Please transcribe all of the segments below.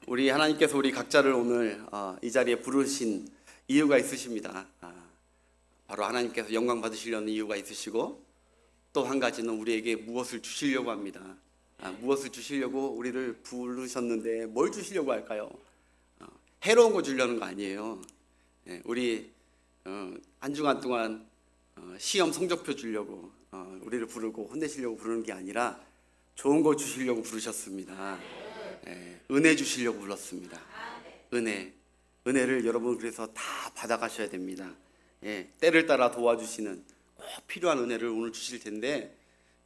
우리 하나님께서 우리 각자를 오늘 이 자리에 부르신 이유가 있으십니다. 바로 하나님께서 영광 받으시려는 이유가 있으시고, 또 한 가지는 우리에게 무엇을 주시려고 합니다. 무엇을 주시려고 우리를 부르셨는데 뭘 주시려고 할까요? 해로운 거 주려는 거 아니에요. 우리 한 주간 동안 시험 성적표 주려고 우리를 부르고 혼내시려고 부르는 게 아니라 좋은 거 주시려고 부르셨습니다. 은혜 주시려고 불렀습니다. 은혜를 여러분 그래서 다 받아가셔야 됩니다. 때를 따라 도와주시는 꼭 필요한 은혜를 오늘 주실 텐데,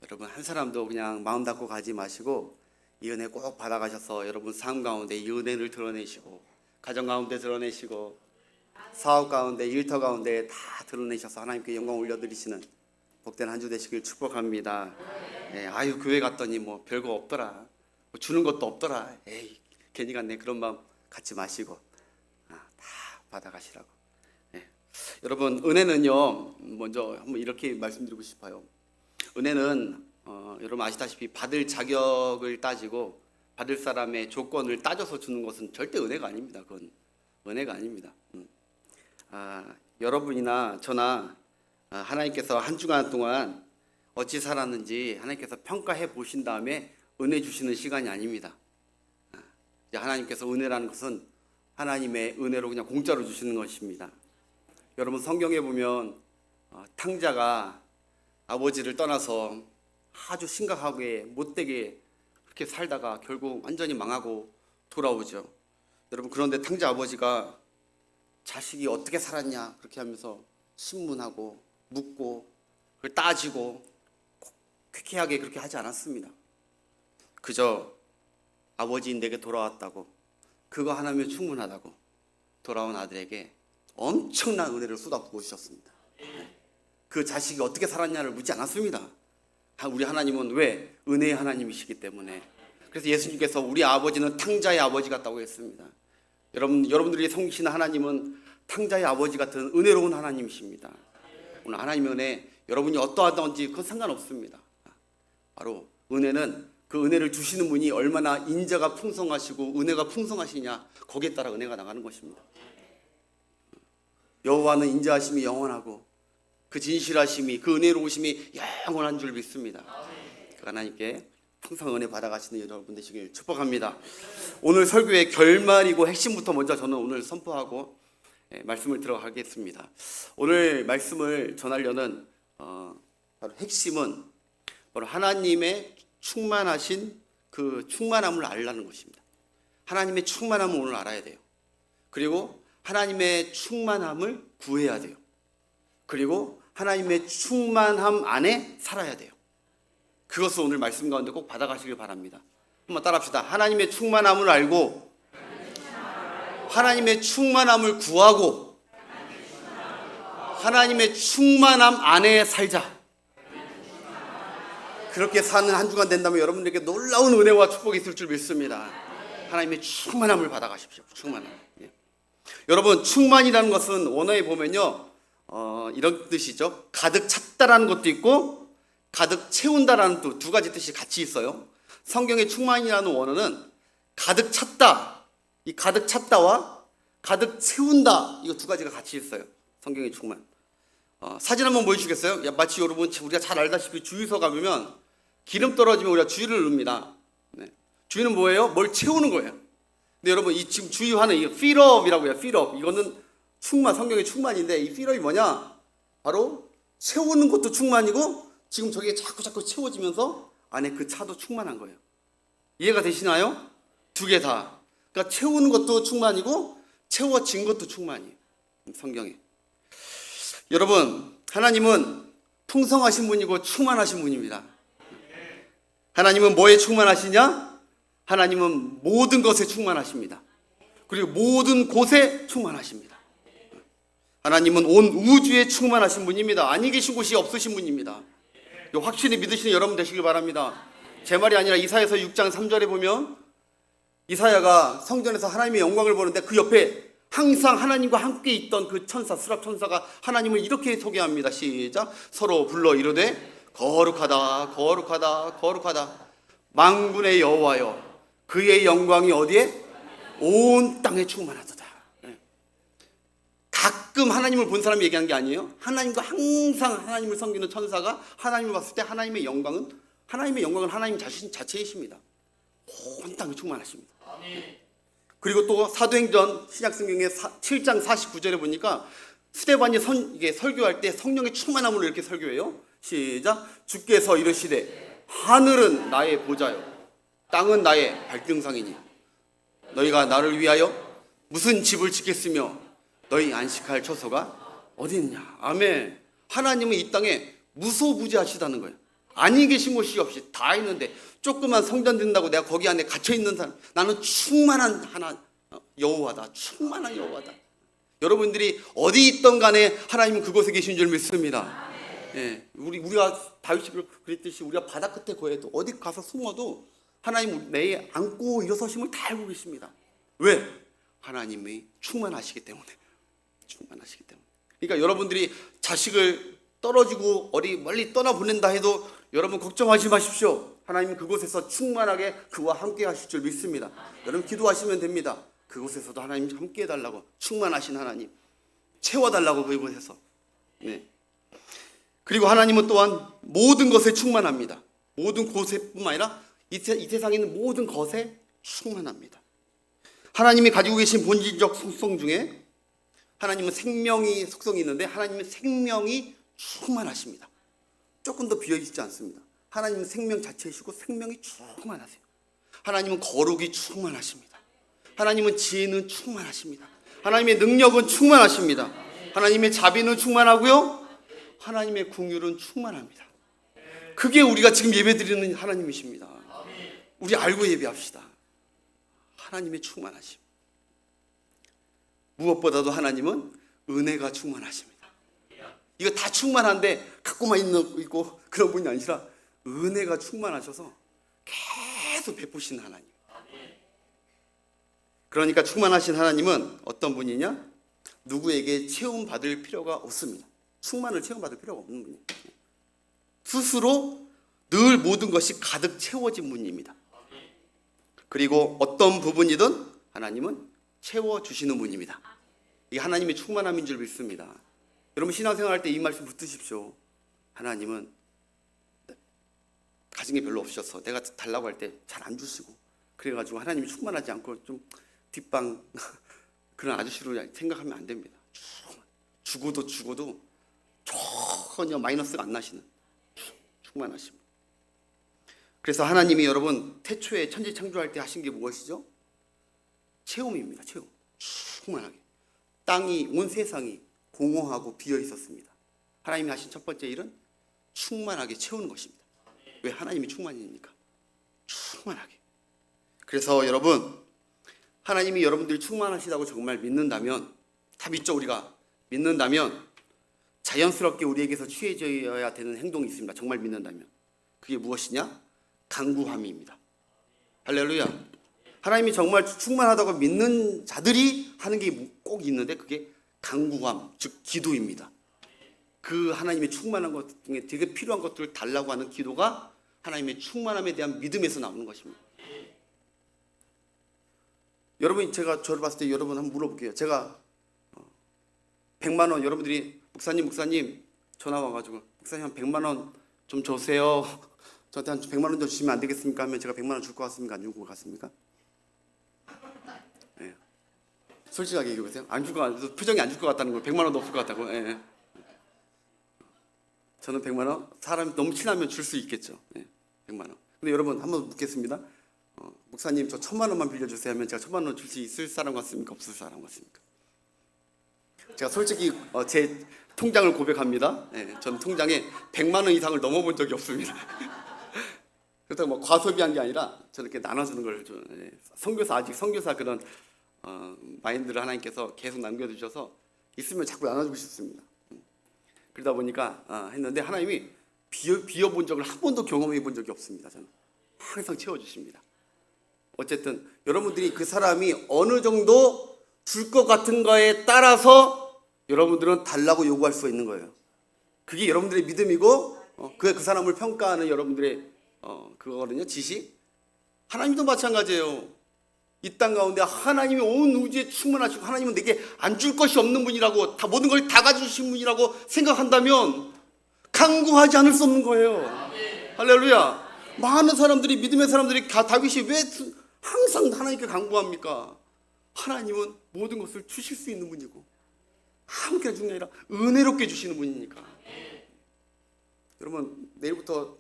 여러분 한 사람도 그냥 마음 닫고 가지 마시고 이 은혜 꼭 받아가셔서 여러분 삶 가운데 이 은혜를 드러내시고, 가정 가운데 드러내시고, 사업 가운데, 일터 가운데 다 드러내셔서 하나님께 영광 올려드리시는 복된 한 주 되시길 축복합니다. 아유, 교회 갔더니 뭐 별거 없더라, 뭐 주는 것도 없더라, 에이 괜히 갔네, 그런 마음 갖지 마시고 다 받아가시라고. 여러분 은혜는요, 먼저 한번 이렇게 말씀드리고 싶어요. 은혜는 여러분 아시다시피 받을 자격을 따지고 받을 사람의 조건을 따져서 주는 것은 절대 은혜가 아닙니다. 그건 은혜가 아닙니다. 여러분이나 저나 하나님께서 한 주간 동안 어찌 살았는지 하나님께서 평가해 보신 다음에 은혜 주시는 시간이 아닙니다. 하나님께서 은혜라는 것은 하나님의 은혜로 그냥 공짜로 주시는 것입니다. 여러분 성경에 보면 탕자가 아버지를 떠나서 아주 심각하게 못되게 그렇게 살다가 결국 완전히 망하고 돌아오죠. 여러분 그런데 탕자 아버지가 자식이 어떻게 살았냐 그렇게 하면서 신문하고 묻고 그걸 따지고 쾌쾌하게 그렇게 하지 않았습니다. 그저 아버지인 내게 돌아왔다고, 그거 하나면 충분하다고 돌아온 아들에게 엄청난 은혜를 쏟아부어 주셨습니다. 그 자식이 어떻게 살았냐를 묻지 않았습니다. 우리 하나님은 왜? 은혜의 하나님이시기 때문에. 그래서 예수님께서 우리 아버지는 탕자의 아버지 같다고 했습니다. 여러분들이 섬기시는 하나님은 탕자의 아버지 같은 은혜로운 하나님이십니다. 오늘 하나님의 은혜, 여러분이 어떠하든지 그건 상관없습니다. 바로 은혜는 그 은혜를 주시는 분이 얼마나 인자가 풍성하시고 은혜가 풍성하시냐, 거기에 따라 은혜가 나가는 것입니다. 여호와는 인자하심이 영원하고 그 진실하심이, 그 은혜로우심이 영원한 줄 믿습니다. 그 하나님께 항상 은혜 받아가시는 여러분 되시길 축복합니다. 오늘 설교의 결말이고 핵심부터 먼저 저는 오늘 선포하고 말씀을 들어가겠습니다. 오늘 말씀을 전하려는 바로 핵심은 바로 하나님의 충만하신 그 충만함을 알라는 것입니다. 하나님의 충만함을 오늘 알아야 돼요. 그리고 하나님의 충만함을 구해야 돼요. 그리고 하나님의 충만함 안에 살아야 돼요. 그것을 오늘 말씀 가운데 꼭 받아가시길 바랍니다. 한번 따라합시다. 하나님의 충만함을 알고 하나님의 충만함을 구하고 하나님의 충만함 안에 살자. 그렇게 사는 한 주간 된다면 여러분들에게 놀라운 은혜와 축복이 있을 줄 믿습니다. 하나님의 충만함을 받아가십시오. 충만함. 여러분 충만이라는 것은 원어에 보면요 이런 뜻이죠. 가득 찼다라는 것도 있고 가득 채운다라는 또 두 가지 뜻이 같이 있어요. 성경의 충만이라는 원어는 가득 찼다, 이 가득 찼다와 가득 채운다, 이거 두 가지가 같이 있어요. 성경의 충만. 사진 한번 보여주시겠어요? 마치 여러분 우리가 잘 알다시피 주유소 가보면 기름 떨어지면 우리가 주유를 누릅니다. 주유는 뭐예요? 뭘 채우는 거예요. 근데 여러분 이 지금 주유하는 이 필업이라고 해요. 필업. 이거는 충만, 성경의 충만인데 이 필업이 뭐냐? 바로 채우는 것도 충만이고 지금 저게 자꾸 채워지면서 안에 그 차도 충만한 거예요. 이해가 되시나요? 두 개 다. 그러니까 채우는 것도 충만이고 채워진 것도 충만이에요. 성경에. 여러분 하나님은 풍성하신 분이고 충만하신 분입니다. 하나님은 뭐에 충만하시냐? 하나님은 모든 것에 충만하십니다. 그리고 모든 곳에 충만하십니다. 하나님은 온 우주에 충만하신 분입니다. 아니 계신 곳이 없으신 분입니다. 확실히 믿으시는 여러분 되시길 바랍니다. 제 말이 아니라 이사야서 6장 3절에 보면 이사야가 성전에서 하나님의 영광을 보는데 그 옆에 항상 하나님과 함께 있던 그 천사, 스랍 천사가 하나님을 이렇게 소개합니다. 시작. 서로 불러 이르되 거룩하다 거룩하다 거룩하다 만군의 여호와여, 그의 영광이 어디에? 온 땅에 충만하도다. 예. 가끔 하나님을 본 사람이 얘기하는 게 아니에요. 하나님과 항상 하나님을 섬기는 천사가 하나님을 봤을 때 하나님의 영광은 하나님 자신 자체이십니다. 온 땅에 충만하십니다. 그리고 또 사도행전 신약성경의 7장 49절에 보니까 스데반이 이게 설교할 때 성령의 충만함으로 이렇게 설교해요. 시작. 주께서 이르시되 하늘은 나의 보좌요 땅은 나의 발등상이니 너희가 나를 위하여 무슨 집을 짓겠으며 너희 안식할 처소가 어디 있느냐. 아멘. 하나님은 이 땅에 무소부지하시다는 거예요. 아니 계신 곳이 없이 다 있는데 조그만 성전 된다고 내가 거기 안에 갇혀 있는 사람, 나는 충만한 여호와다. 충만한 여호와다. 여러분들이 어디 있던 간에 하나님은 그곳에 계신 줄 믿습니다. 예, 우리가 다윗이 그랬듯이 우리가 바다 끝에 거해도 어디 가서 숨어도 하나님은 내 안고 일어서심을 다 알고 계십니다. 왜? 하나님이 충만하시기 때문에. 충만하시기 때문에. 그러니까 여러분들이 자식을 떨어지고 어디 멀리 떠나보낸다 해도 여러분 걱정하지 마십시오. 하나님은 그곳에서 충만하게 그와 함께 하실 줄 믿습니다. 여러분 기도하시면 됩니다. 그곳에서도 하나님 함께 해달라고. 충만하신 하나님 채워달라고. 그곳에서. 네. 그리고 하나님은 또한 모든 것에 충만합니다. 모든 곳에뿐만 아니라 이 세상에 있는 모든 것에 충만합니다. 하나님이 가지고 계신 본질적 속성 중에 하나님은 생명이 속성이 있는데 하나님은 생명이 충만하십니다. 조금 더 비어있지 않습니다. 하나님은 생명 자체이시고 생명이 충만하세요. 하나님은 거룩이 충만하십니다. 하나님은 지혜는 충만하십니다. 하나님의 능력은 충만하십니다. 하나님의 자비는 충만하고요. 하나님의 긍휼은 충만합니다. 그게 우리가 지금 예배드리는 하나님이십니다. 우리 알고 예배합시다. 하나님의 충만하심. 무엇보다도 하나님은 은혜가 충만하십니다. 이거 다 충만한데 갖고만 있고 그런 분이 아니라 은혜가 충만하셔서 계속 베푸시는 하나님. 그러니까 충만하신 하나님은 어떤 분이냐? 누구에게 체험받을 필요가 없습니다. 충만을 체험받을 필요가 없는 분이에요. 스스로 늘 모든 것이 가득 채워진 분입니다. 그리고 어떤 부분이든 하나님은 채워주시는 분입니다. 이게 하나님의 충만함인 줄 믿습니다. 여러분 신앙생활 할 때 이 말씀 붙드십시오. 하나님은 가진 게 별로 없으셔서 내가 달라고 할 때 잘 안 주시고 그래가지고 하나님이 충만하지 않고 좀 뒷방 그런 아저씨로 생각하면 안 됩니다. 죽어도 전혀 마이너스가 안 나시는 충만하십니다. 그래서 하나님이 여러분 태초에 천지 창조할 때 하신 게 무엇이죠? 체험입니다. 체험. 충만하게. 땅이 온 세상이 공허하고 비어 있었습니다. 하나님이 하신 첫 번째 일은 충만하게 채우는 것입니다. 왜? 하나님이 충만이니까. 충만하게. 그래서 여러분 하나님이 여러분들이 충만하시다고 정말 믿는다면, 다 믿죠 우리가. 믿는다면 자연스럽게 우리에게서 취해져야 되는 행동이 있습니다. 정말 믿는다면. 그게 무엇이냐? 간구함입니다. 할렐루야. 하나님이 정말 충만하다고 믿는 자들이 하는 게 꼭 있는데 그게 간구함, 즉 기도입니다. 그 하나님의 충만한 것 중에 되게 필요한 것들을 달라고 하는 기도가 하나님의 충만함에 대한 믿음에서 나오는 것입니다. 여러분, 제가 저를 봤을 때 여러분 한번 물어볼게요. 제가 100만 원, 여러분들이 목사님 전화 와가지고 목사님 한 100만 원 좀 주세요. 저한테 한 100만 원 좀 주시면 안 되겠습니까? 하면 제가 100만 원 줄 것 같습니까? 안 줄 것 같습니까? 네. 솔직하게 얘기해보세요. 안 줄 것 같아서 표정이 안 줄 것 같다는 거예요. 100만 원도 없을 것 같다고. 예. 저는 100만 원, 사람이 너무 친하면 줄 수 있겠죠. 예. 100만 원. 근데 여러분 한번 묻겠습니다. 목사님 저 1000만 원만 빌려주세요 하면 제가 1000만 원 줄 수 있을 사람 같습니까? 없을 사람 같습니까? 제가 솔직히 제 통장을 고백합니다. 예, 전 통장에 100만 원 이상을 넘어본 적이 없습니다. 그렇다고 뭐 과소비한 게 아니라 저렇게 나눠주는 걸 좀, 예, 아직 선교사 그런 마인드를 하나님께서 계속 남겨두셔서 있으면 자꾸 나눠주고 싶습니다. 그러다 보니까 했는데 하나님이 비어본 적을 한 번도 경험해 본 적이 없습니다. 저는 항상 채워주십니다. 어쨌든 여러분들이 그 사람이 어느 정도 줄 것 같은 거에 따라서 여러분들은 달라고 요구할 수 있는 거예요. 그게 여러분들의 믿음이고 그 사람을 평가하는 여러분들의 그거거든요. 지식. 하나님도 마찬가지예요. 이 땅 가운데 하나님이 온 우주에 충만하시고 하나님은 내게 안 줄 것이 없는 분이라고, 다 모든 걸 다 가지신 분이라고 생각한다면 간구하지 않을 수 없는 거예요. 할렐루야. 많은 사람들이, 믿음의 사람들이 다윗이 왜 항상 하나님께 간구합니까? 하나님은 모든 것을 주실 수 있는 분이고 아무렇게나 주는 게 아니라 은혜롭게 주시는 분이니까. 여러분, 내일부터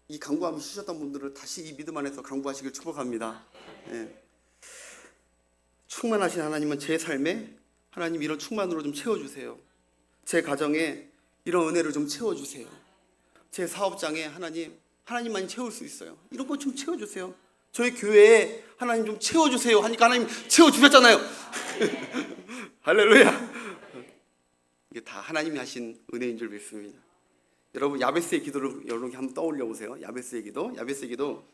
이 간구함이 쉬셨던 분들은 다시 이 믿음 안에서 간구하시길 축복합니다. 예. 충만하신 하나님은 제 삶에 하나님 이런 충만으로 좀 채워주세요. 제 가정에 이런 은혜를 좀 채워주세요. 제 사업장에 하나님만이 채울 수 있어요. 이런 거 좀 채워주세요. 저희 교회에 하나님 좀 채워주세요 하니까 하나님 채워주셨잖아요. 할렐루야. 이게 다 하나님이 하신 은혜인 줄 믿습니다. 여러분, 야베스의 기도를 여러분 한번 떠올려 보세요. 야베스의 기도.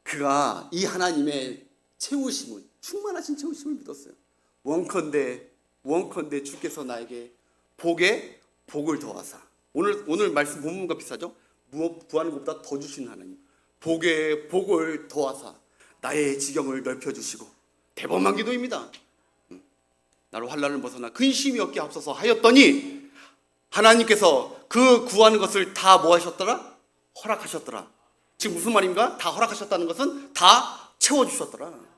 그가 이 하나님의 채우심을, 충만하신 채우심을 믿었어요. 원컨대 주께서 나에게 복에 복을 더하사. 오늘 말씀 본문과 비슷하죠? 무엇 구하는 것보다 더 주시는 하나님. 복에 복을 더하사 나의 지경을 넓혀주시고. 대범한 기도입니다. 나로 환난을 벗어나 근심이 없게 하옵소서 하였더니 하나님께서 그 구하는 것을 다 뭐 하셨더라? 허락하셨더라. 지금 무슨 말인가? 다 허락하셨다는 것은 다 채워주셨더라.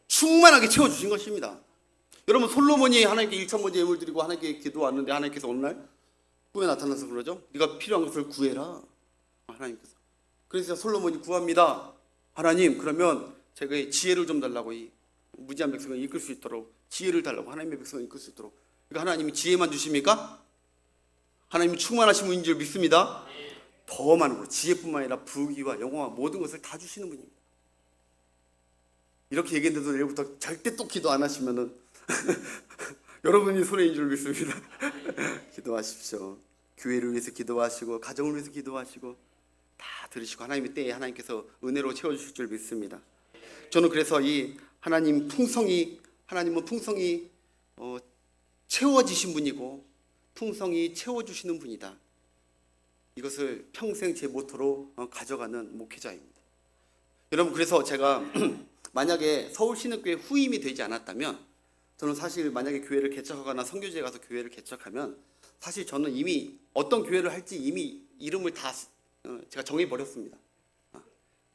충만하게 채워주신 것입니다. 여러분, 솔로몬이 하나님께 1,000번째 예물 드리고 하나님께 기도왔는데 하나님께서 어느 날 꿈에 나타나서 그러죠. 네가 필요한 것을 구해라. 하나님께서. 그래서 솔로몬이 구합니다. 하나님, 그러면 제가 지혜를 좀 달라고, 이 무지한 백성을 이끌 수 있도록 지혜를 달라고, 하나님의 백성을 이끌 수 있도록. 그러니까 하나님이 지혜만 주십니까? 하나님이 충만하신 분인 줄 믿습니다. 더 많은 것, 지혜뿐만 아니라 부귀와 영광과 모든 것을 다 주시는 분입니다. 이렇게 얘기했는데도 내일부터 절대 또 기도 안 하시면은 여러분이 손해인 줄 믿습니다. 기도하십시오. 교회를 위해서 기도하시고 가정을 위해서 기도하시고 다 들으시고 하나님의 때에 하나님께서 은혜로 채워주실 줄 믿습니다. 저는 그래서 이 하나님은 풍성히 채워지신 분이고 풍성히 채워주시는 분이다. 이것을 평생 제 모토로 가져가는 목회자입니다. 여러분, 그래서 제가 만약에 서울신흥교회 후임이 되지 않았다면, 저는 사실 만약에 교회를 개척하거나 선교지에 가서 교회를 개척하면 사실 저는 이미 어떤 교회를 할지 이미 이름을 다 제가 정해버렸습니다.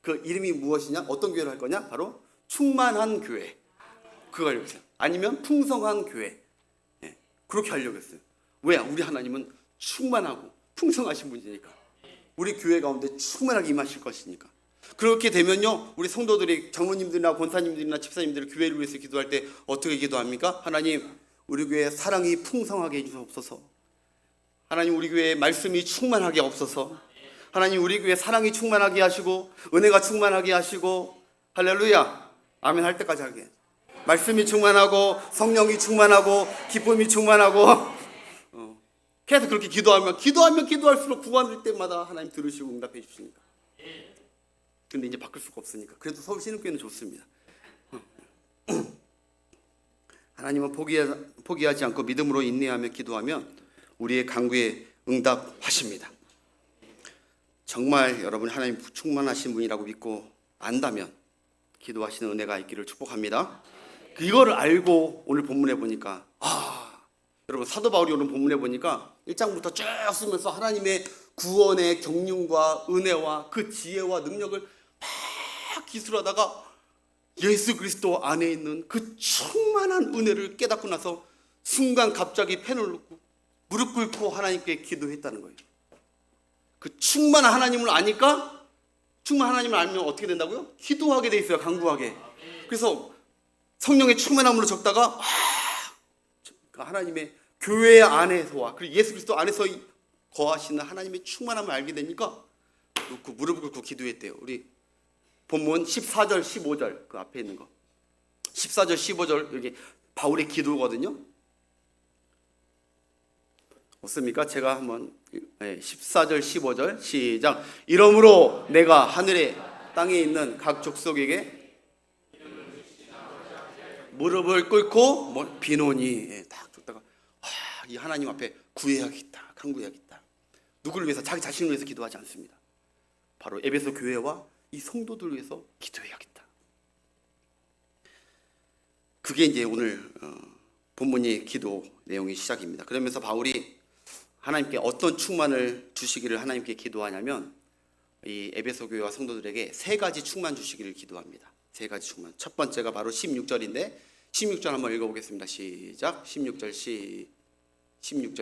그 이름이 무엇이냐? 어떤 교회를 할 거냐? 바로 충만한 교회. 그거 하려고 했어요. 아니면 풍성한 교회. 네, 그렇게 하려고 했어요. 왜? 우리 하나님은 충만하고 풍성하신 분이니까. 우리 교회 가운데 충만하게 임하실 것이니까. 그렇게 되면요, 우리 성도들이, 장로님들이나 권사님들이나 집사님들이 교회를 위해서 기도할 때 어떻게 기도합니까? 하나님, 우리 교회에 사랑이 풍성하게 해주옵소서. 하나님, 우리 교회에 말씀이 충만하게 없어서. 하나님, 우리 교회에 사랑이 충만하게 하시고 은혜가 충만하게 하시고. 할렐루야. 아멘 할 때까지 하게. 말씀이 충만하고 성령이 충만하고 기쁨이 충만하고. 계속 그렇게 기도하면 기도할수록 구하는 때마다 하나님 들으시고 응답해 주시니까. 근데 이제 바꿀 수가 없으니까. 그래도 서울신흥교회는 좋습니다. 하나님은 포기하지 않고 믿음으로 인내하며 기도하면 우리의 간구에 응답하십니다. 정말 여러분 하나님 충만하신 분이라고 믿고 안다면 기도하시는 은혜가 있기를 축복합니다. 이거를 알고 오늘 본문에 보니까 여러분, 사도 바울이 오늘 본문에 보니까 1장부터 쭉 쓰면서 하나님의 구원의 경륜과 은혜와 그 지혜와 능력을 막 기술하다가 예수 그리스도 안에 있는 그 충만한 은혜를 깨닫고 나서 순간 갑자기 펜을 놓고 무릎 꿇고 하나님께 기도했다는 거예요. 그 충만한 하나님을 아니까, 충만한 하나님을 알면 어떻게 된다고요? 기도하게 돼 있어요. 간구하게. 그래서 성령의 충만함으로 적다가 하나님의 교회 안에서와 그리고 예수 그리스도 안에서 거하시는 하나님의 충만함을 알게 되니까 그 무릎을 꿇고 기도했대요. 우리 본문 14절 15절 그 앞에 있는 거 14절 15절 여기 바울의 기도거든요. 없습니까? 제가 한번 14절 15절 시작. 이러므로 내가 하늘에 땅에 있는 각 족속에게 무릎을 꿇고 비노니 딱 줬다가 이 하나님 앞에 구해야겠다, 간구해야겠다. 누구를 위해서? 자기 자신을 위해서 기도하지 않습니다. 바로 에베소 교회와 이 성도들을 위해서 기도해야겠다. 그게 이제 오늘 본문의 기도 내용의 시작입니다. 그러면서 바울이 하나님께 어떤 충만을 주시기를 하나님께 기도하냐면 이 에베소 교회와 성도들에게 세 가지 충만 주시기를 기도합니다. 세 가지 충만. 첫 번째가 바로 16절인데 16절 한번 읽어보겠습니다. 시작. 16절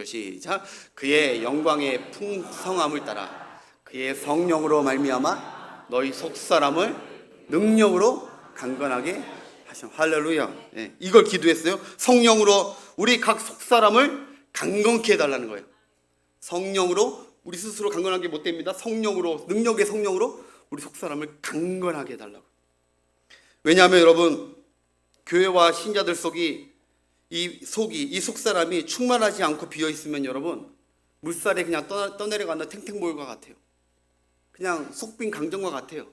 시작. 그의 영광의 풍성함을 따라 그의 성령으로 말미암아 너희 속사람을 능력으로 강건하게 하심. 할렐루야. 네, 이걸 기도했어요. 성령으로 우리 각 속사람을 강건케 해달라는 거예요. 성령으로 우리 스스로 강건하게 못 됩니다. 성령으로, 능력의 성령으로 우리 속사람을 강건하게 해달라고. 왜냐하면 여러분, 교회와 신자들 속이 이 속사람이 충만하지 않고 비어 있으면 여러분 물살에 그냥 떠내려가는 탱탱볼과 같아요. 그냥 속빈 강정과 같아요.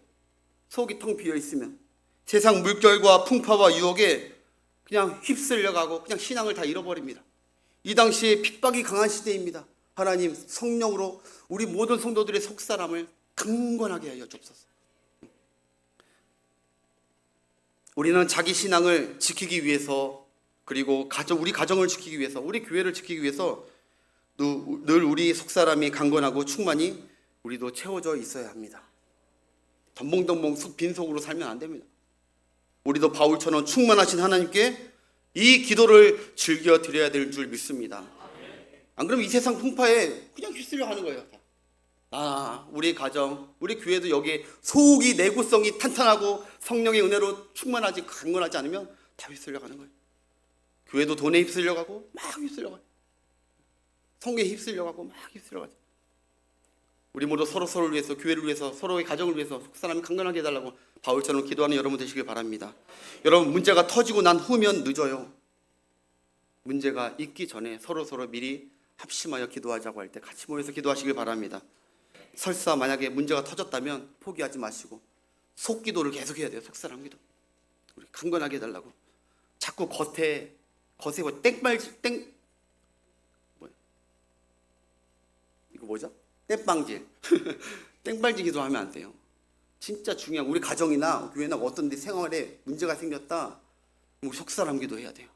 속이 텅 비어 있으면 세상 물결과 풍파와 유혹에 그냥 휩쓸려가고 그냥 신앙을 다 잃어버립니다. 이 당시에 핍박이 강한 시대입니다. 하나님 성령으로 우리 모든 성도들의 속사람을 강건하게 하여 주옵소서. 우리는 자기 신앙을 지키기 위해서, 그리고 우리 가정을 지키기 위해서, 우리 교회를 지키기 위해서 늘 우리 속사람이 강건하고 충만히 우리도 채워져 있어야 합니다. 덤벙덤벙 빈속으로 살면 안 됩니다. 우리도 바울처럼 충만하신 하나님께 이 기도를 즐겨 드려야 될 줄 믿습니다. 안 그러면 이 세상 풍파에 그냥 휩쓸려 가는 거예요. 우리 가정, 우리 교회도 여기에 속이, 내구성이 탄탄하고 성령의 은혜로 충만하지, 강건하지 않으면 다 휩쓸려 가는 거예요. 교회도 돈에 휩쓸려 가고 막 휩쓸려 가요. 성에 휩쓸려 가고 막 휩쓸려 가죠. 우리 모두 서로를 위해서, 교회를 위해서, 서로의 가정을 위해서 속사람이 강건하게 해달라고 바울처럼 기도하는 여러분 되시길 바랍니다. 여러분, 문제가 터지고 난 후면 늦어요. 문제가 있기 전에 서로 미리 합심하여 기도하자고 할 때 같이 모여서 기도하시길 바랍니다. 설사 만약에 문제가 터졌다면 포기하지 마시고 속기도를 계속해야 돼요. 속사람 기도. 우리 강건하게 해달라고. 자꾸 겉에 땡빵질 땡발질 기도하면 안 돼요. 진짜 중요한, 우리 가정이나 교회나 어떤 데 생활에 문제가 생겼다, 우리 속사람 기도해야 돼요.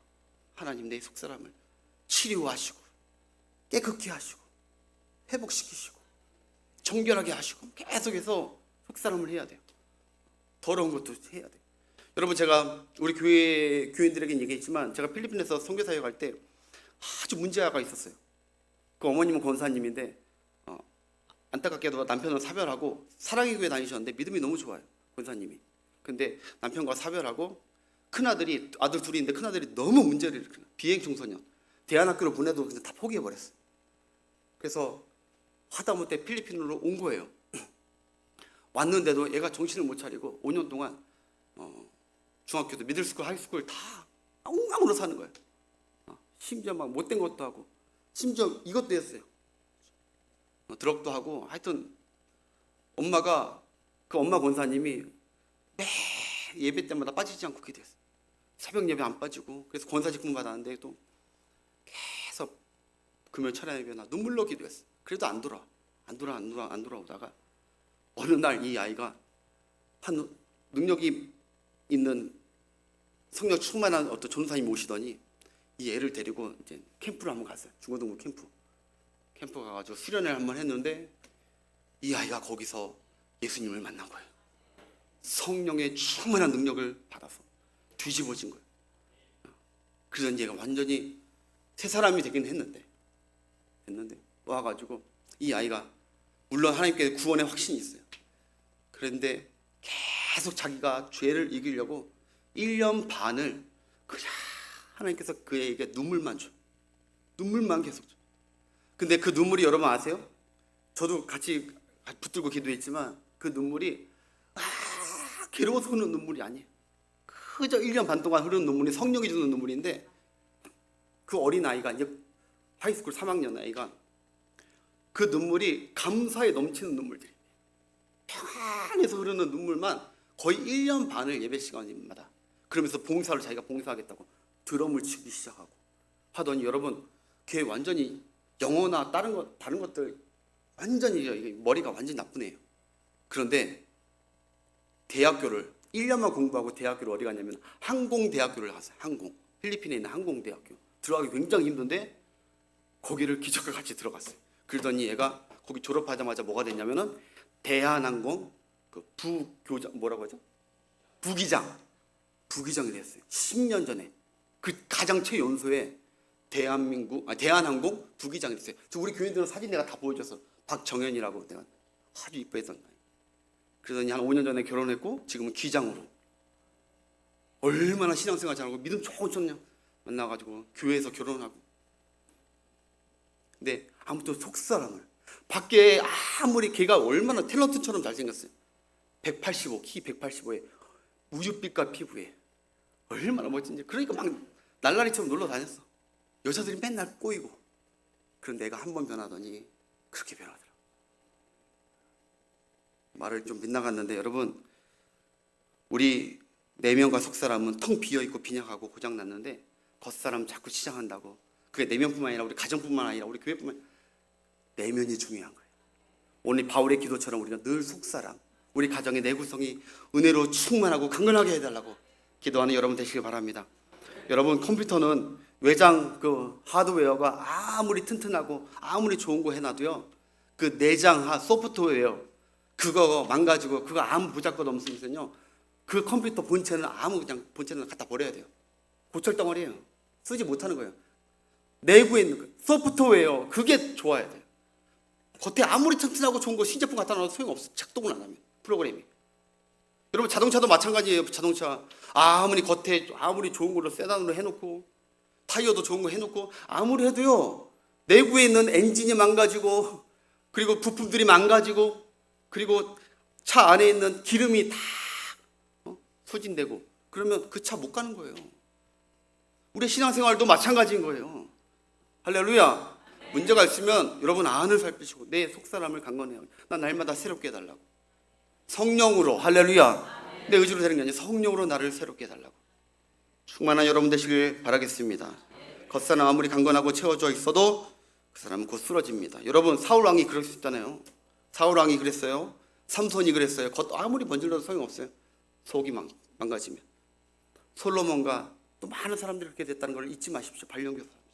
하나님, 내 속사람을 치료하시고 깨끗게 하시고 회복시키시고 정결하게 하시고 계속해서 속사람을 해야 돼요. 더러운 것도 해야 돼요. 여러분, 제가 우리 교인들에게 얘기했지만 제가 필리핀에서 선교사역 할 때 아주 문제가 있었어요. 그 어머님은 권사님인데 안타깝게도 남편을 사별하고 사랑의 교회 다니셨는데 믿음이 너무 좋아요, 권사님이. 근데 남편과 사별하고 큰아들이, 아들 둘이 있는데 큰아들이 너무 문제를 일으키는 비행 청소년, 대안학교를 보내도 그냥 다 포기해버렸어요. 그래서 하다못해 필리핀으로 온 거예요. 왔는데도 얘가 정신을 못 차리고 5년 동안 중학교도 미들스쿨, 하이스쿨 다 엉망으로 사는 거예요. 심지어 막 못된 것도 하고, 심지어 이것도 했어요. 드럭도 하고. 하여튼 엄마가, 그 엄마 권사님이 매 예배 때마다 빠지지 않고 기도했어요. 새벽 예배 안 빠지고. 그래서 권사직분 받았는데 또 계속 금요일 철야 예배나 눈물로 기도했어요. 그래도 안 돌아오다가 어느 날 이 아이가 한 능력이 있는 성령 충만한 어떤 전도사님이 오시더니 이 애를 데리고 이제 캠프를 한번 갔어요. 중고등부 캠프 가가지고 수련회를 한번 했는데 이 아이가 거기서 예수님을 만난 거예요. 성령의 충만한 능력을 받아서 뒤집어진 거예요. 그래서 얘가 완전히 새 사람이 되긴 했는데 와가지고 이 아이가 물론 하나님께 구원의 확신이 있어요. 그런데 계속 자기가 죄를 이기려고 1년 반을 그냥 하나님께서 그에게 눈물만 줘요. 눈물만 계속 줘요. 근데 그 눈물이 여러분 아세요? 저도 같이 붙들고 기도했지만 그 눈물이 괴로워서 흐르는 눈물이 아니에요. 그저 1년 반 동안 흐르는 눈물이 성령이 주는 눈물인데, 그 어린 아이가, 이제 하이스쿨 3학년 아이가, 그 눈물이 감사에 넘치는 눈물들이, 평안해서 흐르는 눈물만 거의 1년 반을 예배 시간마다, 그러면서 봉사를 자기가 봉사하겠다고 드럼을 치기 시작하고 하더니 여러분, 걔 완전히 영어나 다른 것들 완전히 머리가 완전히 나쁘네요. 그런데 대학교를 1년만 공부하고 대학교를 어디 갔냐면 항공대학교를 갔어요. 필리핀에 있는 항공대학교. 들어가기 굉장히 힘든데 거기를 기적과 같이 들어갔어요. 그러더니 얘가 거기 졸업하자마자 뭐가 됐냐면은 대한항공 그 부교장 뭐라고 하죠? 부기장이 됐어요. 10년 전에 그 가장 최연소에 대한항공 부기장이 됐어요. 우리 교인들은 사진 내가 다 보여줘서 박정현이라고 내가 아주 이뻐했던 거예요. 그러더니 한 5년 전에 결혼했고 지금은 기장으로 얼마나 신앙생활 잘하고 믿음 좋은 청년 만나가지고 교회에서 결혼하고. 근데 아무튼 속사람을 밖에 아무리 걔가 얼마나 탤런트처럼 잘생겼어요. 185, 키 185에 우유빛깔 피부에 얼마나 멋진지. 그러니까 막 날라리처럼 놀러 다녔어. 여자들이 맨날 꼬이고. 그런데 내가 한 번 변하더니 그렇게 변하더라고. 말을 좀 빗나갔는데 여러분, 우리 내면과 속사람은 텅 비어있고 빈약하고 고장났는데 겉사람 자꾸 치장한다고. 그게 내면뿐만 아니라 우리 가정뿐만 아니라 우리 교회뿐만 아니라 내면이 중요한 거예요. 오늘 바울의 기도처럼 우리가 늘 속사람, 우리 가정의 내구성이 은혜로 충만하고 강건하게 해달라고 기도하는 여러분 되시길 바랍니다. 여러분, 컴퓨터는 외장 그 하드웨어가 아무리 튼튼하고 아무리 좋은 거 해놔도요, 그 내장 소프트웨어 그거 망가지고 그거 아무 부작것 없으면요, 그 컴퓨터 본체는 본체는 갖다 버려야 돼요. 고철덩어리예요. 쓰지 못하는 거예요. 내부에 있는 거, 소프트웨어 그게 좋아야 돼요. 겉에 아무리 튼튼하고 좋은 거 신제품 갖다 놔도 소용없어. 작동을 안 하면 프로그램이. 여러분, 자동차도 마찬가지예요. 자동차 아무리 겉에 아무리 좋은 걸로 세단으로 해놓고 타이어도 좋은 거 해놓고 아무리 해도요, 내부에 있는 엔진이 망가지고 그리고 부품들이 망가지고 그리고 차 안에 있는 기름이 다 소진되고 그러면 그 차 못 가는 거예요. 우리 신앙생활도 마찬가지인 거예요. 할렐루야. 문제가 있으면 여러분 안을 살피시고 내 속사람을 강건해요. 난 날마다 새롭게 해달라고. 성령으로, 할렐루야. 내 의지로 되는 게 아니라 성령으로 나를 새롭게 해달라고. 충만한 여러분 되시길 바라겠습니다. 겉사람 아무리 강건하고 채워져 있어도 그 사람은 곧 쓰러집니다. 여러분, 사울왕이 그럴 수 있잖아요. 사울왕이 그랬어요. 삼손이 그랬어요. 겉 아무리 번질러도 소용없어요. 속이 망가지면. 솔로몬과 또 많은 사람들이 그렇게 됐다는 걸 잊지 마십시오. 발령교 사람이죠.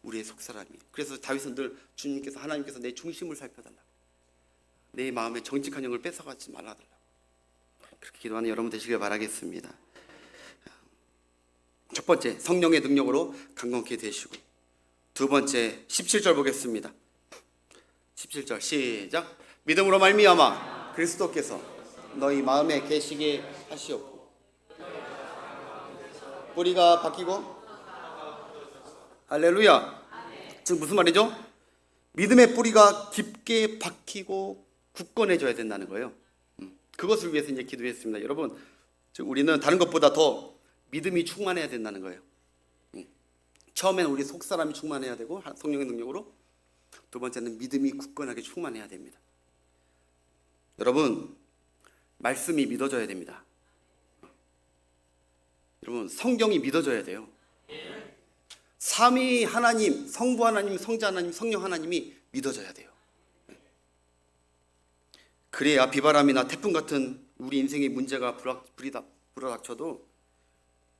우리의 속사람이. 그래서 다윗은 늘 주님께서, 하나님께서 내 중심을 살펴달라고, 내 마음의 정직한 영을 뺏어가지 말아달라고 그렇게 기도하는 여러분 되시길 바라겠습니다. 첫 번째, 성령의 능력으로 강건케 되시고, 두 번째 17절 보겠습니다. 17절 시작. 믿음으로 말미암아 그리스도께서 너희 마음에 계시게 하시옵고 뿌리가 바뀌고. 할렐루야. 지금 무슨 말이죠? 믿음의 뿌리가 깊게 박히고 굳건해져야 된다는 거예요. 그것을 위해서 이제 기도했습니다. 여러분, 우리는 다른 것보다 더 믿음이 충만해야 된다는 거예요. 처음에는 우리 속사람이 충만해야 되고 성령의 능력으로, 두 번째는 믿음이 굳건하게 충만해야 됩니다. 여러분, 말씀이 믿어져야 됩니다. 여러분, 성경이 믿어져야 돼요. 삼위 하나님, 성부 하나님, 성자 하나님, 성령 하나님이 믿어져야 돼요. 그래야 비바람이나 태풍 같은 우리 인생의 문제가 불어닥쳐도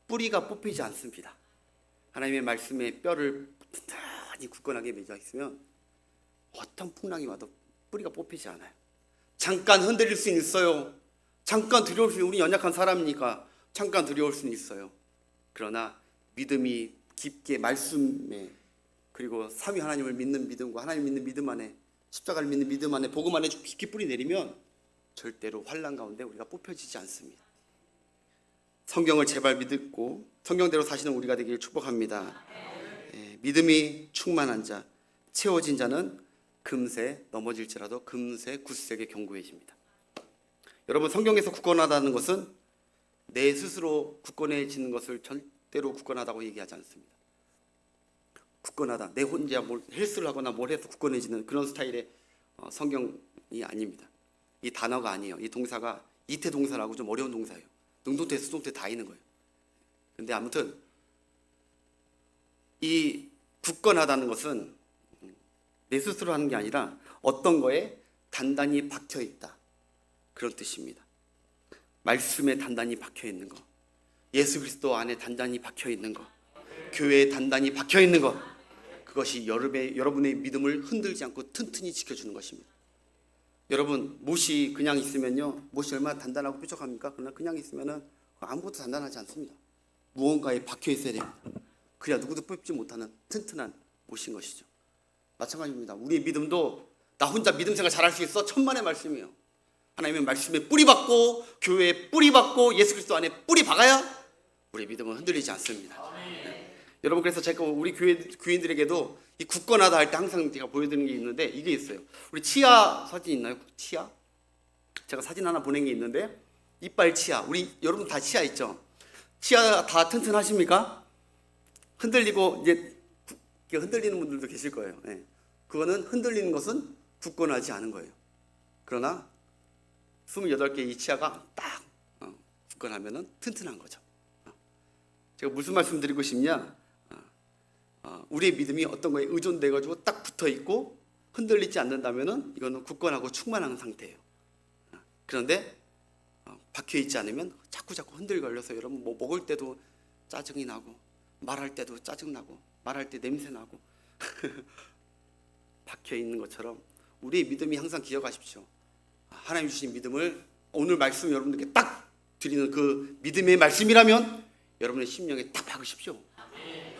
뿌리가 뽑히지 않습니다. 하나님의 말씀에 뼈를 튼튼히 굳건하게 맺어 있으면 어떤 풍랑이 와도 뿌리가 뽑히지 않아요. 잠깐 흔들릴 수는 있어요. 잠깐 두려울 수, 우리 연약한 사람이니까 잠깐 두려울 수는 있어요. 그러나 믿음이 깊게 말씀에, 그리고 삼위 하나님을 믿는 믿음과 하나님 믿는 믿음 안에, 십자가를 믿는 믿음 안에, 복음 안에 깊이 뿌리 내리면 절대로 환난 가운데 우리가 뽑혀지지 않습니다. 성경을 제발 믿고 성경대로 사시는 우리가 되기를 축복합니다. 믿음이 충만한 자, 채워진 자는 금세 넘어질지라도 금세 굳세게 견고해집니다. 여러분, 성경에서 굳건하다는 것은 내 스스로 굳건해지는 것을 절대로 굳건하다고 얘기하지 않습니다. 굳건하다, 내 혼자 뭘 헬스를 하거나 뭘 해서 굳건해지는 그런 스타일의 성경이 아닙니다. 이 단어가 아니에요. 이 동사가 이태 동사라고 좀 어려운 동사예요. 능동태, 수동태 다 있는 거예요. 근데 아무튼 이 굳건하다는 것은 내 스스로 하는 게 아니라 어떤 거에 단단히 박혀 있다, 그런 뜻입니다. 말씀에 단단히 박혀 있는 거, 예수 그리스도 안에 단단히 박혀 있는 거, 교회에 단단히 박혀 있는 거, 그것이 여러분의 믿음을 흔들지 않고 튼튼히 지켜주는 것입니다. 여러분, 못이 그냥 있으면요, 못이 얼마나 단단하고 뾰족합니까? 그러나 그냥 있으면은 아무것도 단단하지 않습니다. 무언가에 박혀 있어야 됩니다. 그래야 누구도 뽑지 못하는 튼튼한 못인 것이죠. 마찬가지입니다. 우리의 믿음도 나 혼자 믿음 생활 잘할 수 있어? 천만의 말씀이에요. 하나님의 말씀에 뿌리 박고, 교회에 뿌리 박고, 예수 그리스도 안에 뿌리 박아야 우리 믿음은 흔들리지 않습니다. 여러분, 그래서 제가 우리 교인들에게도 이 굳건하다 할 때 항상 제가 보여드리는 게 있는데, 이게 있어요. 우리 치아 사진 있나요? 치아? 제가 사진 하나 보낸 게 있는데, 이빨 치아. 우리 여러분 다 치아 있죠? 치아 다 튼튼하십니까? 흔들리고 이제 흔들리는 분들도 계실 거예요. 네. 그거는 흔들리는 것은 굳건하지 않은 거예요. 그러나 28개 이 치아가 딱 굳건하면은 튼튼한 거죠. 제가 무슨 말씀 드리고 싶냐? 우리의 믿음이 어떤 거에 의존돼 가지고 딱 붙어 있고 흔들리지 않는다면은 이거는 굳건하고 충만한 상태예요. 그런데 박혀 있지 않으면 자꾸 흔들거려서 여러분 뭐 먹을 때도 짜증이 나고, 말할 때도 짜증 나고, 말할 때 냄새 나고 박혀 있는 것처럼 우리의 믿음이 항상 기억하십시오. 하나님 주신 믿음을 오늘 말씀 여러분들께 딱 드리는 그 믿음의 말씀이라면 여러분의 심령에 딱 박으십시오.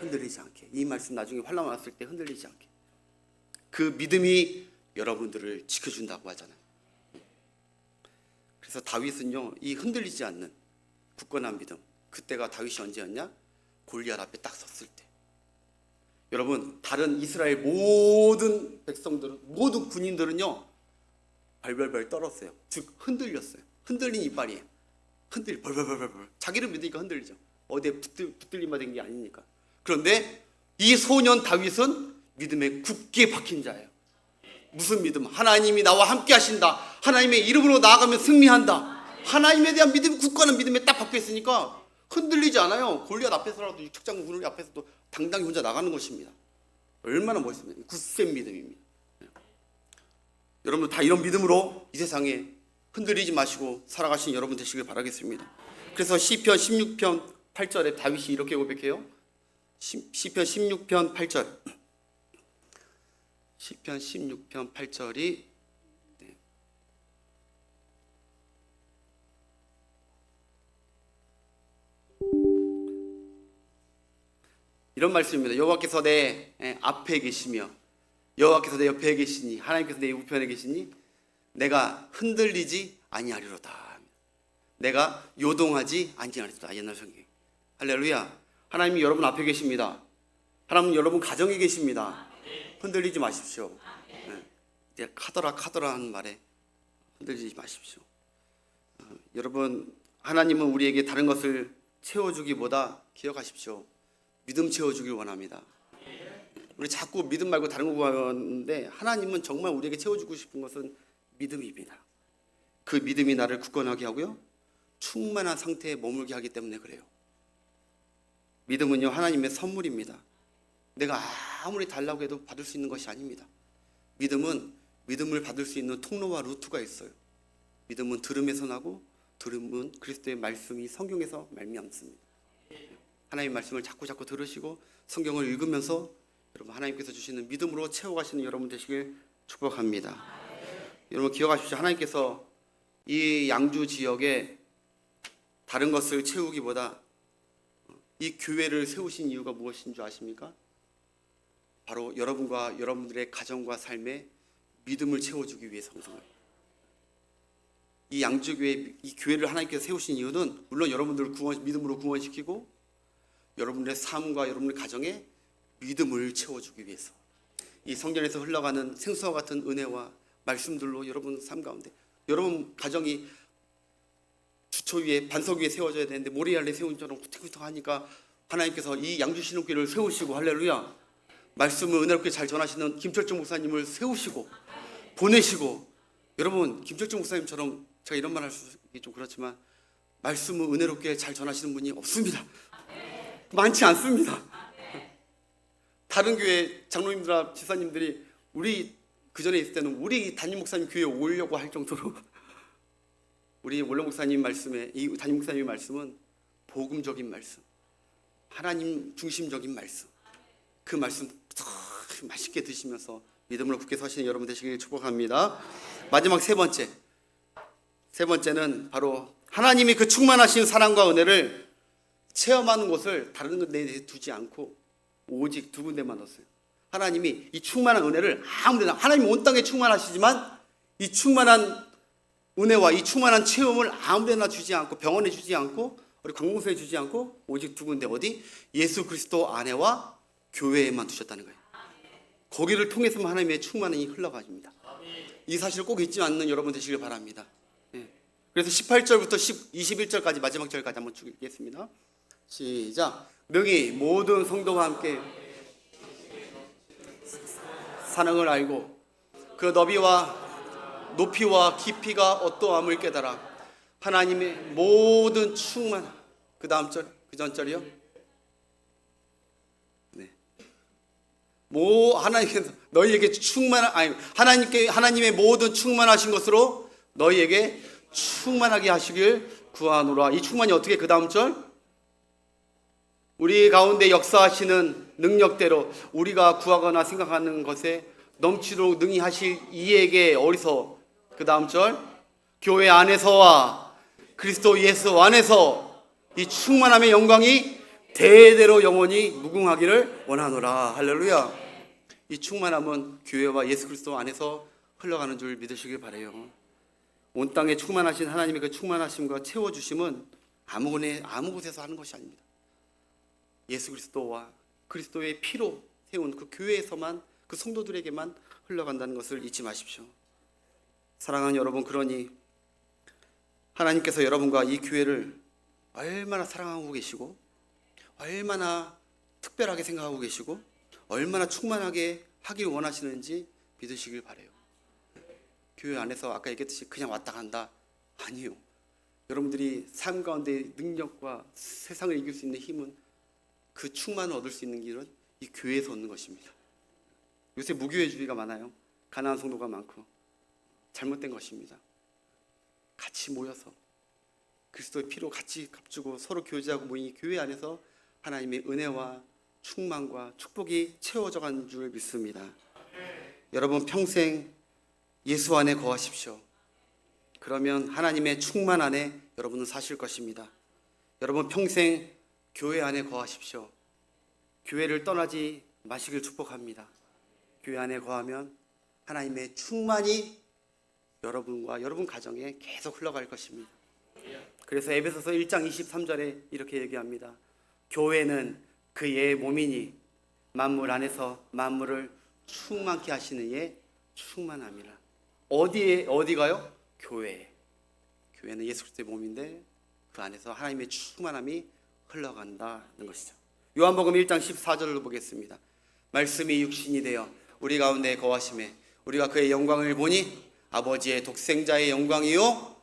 흔들리지 않게. 이 말씀 나중에 환난 왔을 때 흔들리지 않게. 그 믿음이 여러분들을 지켜준다고 하잖아요. 그래서 다윗은요, 이 흔들리지 않는 굳건한 믿음, 그때가 다윗이 언제였냐? 골리앗 앞에 딱 섰을 때. 여러분, 다른 이스라엘 모든 백성들은, 모든 군인들은요 벌벌벌 떨었어요. 즉 흔들렸어요. 흔들린 이빨이에요. 벌벌벌벌. 자기를 믿으니까 흔들리죠. 어디에 붙들림 받은 게 아니니까. 그런데 이 소년 다윗은 믿음에 굳게 박힌 자예요. 무슨 믿음? 하나님이 나와 함께 하신다. 하나님의 이름으로 나아가면 승리한다. 하나님에 대한 믿음, 굳건한 믿음에 딱 박혀 있으니까 흔들리지 않아요. 골리앗 앞에서라도, 육척장 군을 앞에서도 당당히 혼자 나가는 것입니다. 얼마나 멋있습니까? 굳센 믿음입니다. 여러분 다 이런 믿음으로 이 세상에 흔들리지 마시고 살아가신 여러분 되시길 바라겠습니다. 그래서 시편 16편 8절에 다윗이 이렇게 고백해요. 시편 16편 8절. 시편 16편 8절이 이런 말씀입니다. 여호와께서 내 앞에 계시며 여호와께서 내 옆에 계시니, 하나님께서 내 우편에 계시니 내가 흔들리지 아니하리로다. 내가 요동하지 아니하리로다. 옛날 성경. 할렐루야. 하나님이 여러분 앞에 계십니다. 하나님은 여러분 가정에 계십니다. 흔들리지 마십시오. 이제 카더라 하는 말에 흔들리지 마십시오. 여러분, 하나님은 우리에게 다른 것을 채워주기보다 기억하십시오. 믿음 채워주길 원합니다. 우리 자꾸 믿음 말고 다른 거 구하는데 하나님은 정말 우리에게 채워주고 싶은 것은 믿음입니다. 그 믿음이 나를 굳건하게 하고요, 충만한 상태에 머물게 하기 때문에 그래요. 믿음은요, 하나님의 선물입니다. 내가 아무리 달라고 해도 받을 수 있는 것이 아닙니다. 믿음은 믿음을 받을 수 있는 통로와 루트가 있어요. 믿음은 들음에서 나고, 들음은 그리스도의 말씀이 성경에서 말미암습니다. 하나님의 말씀을 자꾸 들으시고 성경을 읽으면서 여러분 하나님께서 주시는 믿음으로 채워가시는 여러분 되시길 축복합니다. 여러분 기억하십시오. 하나님께서 이 양주 지역에 다른 것을 채우기보다 이 교회를 세우신 이유가 무엇인 줄 아십니까? 바로 여러분과 여러분들의 가정과 삶에 믿음을 채워주기 위해서인 거예요. 이 양주교회, 이 교회를 하나님께서 세우신 이유는 물론 여러분들을 믿음으로 구원시키고 여러분들의 삶과 여러분의 가정에 믿음을 채워주기 위해서, 이 성경에서 흘러가는 생수와 같은 은혜와 말씀들로 여러분 삶 가운데, 여러분 가정이 주초 위에 반석 위에 세워져야 되는데 모래 아래 세운 처럼 구팅구팅하니까 하나님께서 이 양주 신흥교회를 세우시고, 할렐루야, 말씀을 은혜롭게 잘 전하시는 김철중 목사님을 세우시고 보내시고, 여러분 김철중 목사님처럼 제가 이런 말 할 수 있기 좀 그렇지만 말씀을 은혜롭게 잘 전하시는 분이 없습니다. 많지 않습니다. 다른 교회 장로님들과 지사님들이 우리 그 전에 있을 때는 우리 담임 목사님 교회에 오려고 할 정도로 우리 원로 목사님 말씀에, 이 담임 목사님의 말씀은 복음적인 말씀, 하나님 중심적인 말씀, 그 말씀 맛있게 드시면서 믿음으로 굳게 서시는 여러분 되시길 축복합니다. 마지막 세 번째는 바로 하나님이 그 충만하신 사랑과 은혜를 체험하는 곳을 다른 데 두지 않고 오직 두 군데만 뒀어요. 하나님이 이 충만한 은혜를 아무데나, 하나님 온 땅에 충만하시지만 이 충만한 은혜와 이 충만한 체험을 아무데나 주지 않고, 병원에 주지 않고, 우리 관공서에 주지 않고 오직 두 군데, 어디? 예수 그리스도 안에와 교회에만 두셨다는 거예요. 거기를 통해서만 하나님의 충만함이 흘러가집니다. 이 사실을 꼭 잊지 않는 여러분 되시길 바랍니다. 그래서 18절부터 21절까지 마지막 절까지 한번 쭉 읽겠습니다. 시작. 능히 모든 성도와 함께 사랑을 알고 그 너비와 높이와 깊이가 어떠함을 깨달아 하나님의 모든 충만, 그 다음 절, 그 전절이요. 네. 하나님께서 너희에게 하나님의 모든 충만하신 것으로 너희에게 충만하게 하시길 구하노라. 이 충만이 어떻게, 그 다음 절? 우리 가운데 역사하시는 능력대로 우리가 구하거나 생각하는 것에 넘치도록 능히 하실 이에게, 어디서? 그 다음 절, 교회 안에서와 그리스도 예수 안에서 이 충만함의 영광이 대대로 영원히 무궁하기를 원하노라. 할렐루야. 이 충만함은 교회와 예수 그리스도 안에서 흘러가는 줄 믿으시길 바라요. 온 땅에 충만하신 하나님의 그 충만하심과 채워주심은 아무 곳에서 하는 것이 아닙니다. 예수 그리스도와 그리스도의 피로 세운 그 교회에서만, 그 성도들에게만 흘러간다는 것을 잊지 마십시오. 사랑하는 여러분, 그러니 하나님께서 여러분과 이 교회를 얼마나 사랑하고 계시고, 얼마나 특별하게 생각하고 계시고, 얼마나 충만하게 하길 원하시는지 믿으시길 바라요. 교회 안에서 아까 얘기했듯이 그냥 왔다 간다, 아니요. 여러분들이 삶 가운데 능력과 세상을 이길 수 있는 힘은, 그 충만을 얻을 수 있는 길은 이 교회에서 얻는 것입니다. 요새 무교회주의가 많아요. 가난한 성도가 많고 잘못된 것입니다. 같이 모여서 그리스도의 피로 같이 값주고 서로 교제하고 모인 이 교회 안에서 하나님의 은혜와 충만과 축복이 채워져 가는 줄 믿습니다. 여러분 평생 예수 안에 거하십시오. 그러면 하나님의 충만 안에 여러분은 사실 것입니다. 여러분 평생 교회 안에 거하십시오. 교회를 떠나지 마시길 축복합니다. 교회 안에 거하면 하나님의 충만이 여러분과 여러분 가정에 계속 흘러갈 것입니다. 그래서 에베소서 1장 23절에 이렇게 얘기합니다. 교회는 그의 몸이니 만물 안에서 만물을 충만케 하시는 이의 충만함이라. 어디가요? 교회. 교회는 예수 그리스도의 몸인데 그 안에서 하나님의 충만함이 흘러간다는 것이죠. 요한복음 1장 14절로 보겠습니다. 말씀이 육신이 되어 우리 가운데 거하심에 우리가 그의 영광을 보니 아버지의 독생자의 영광이요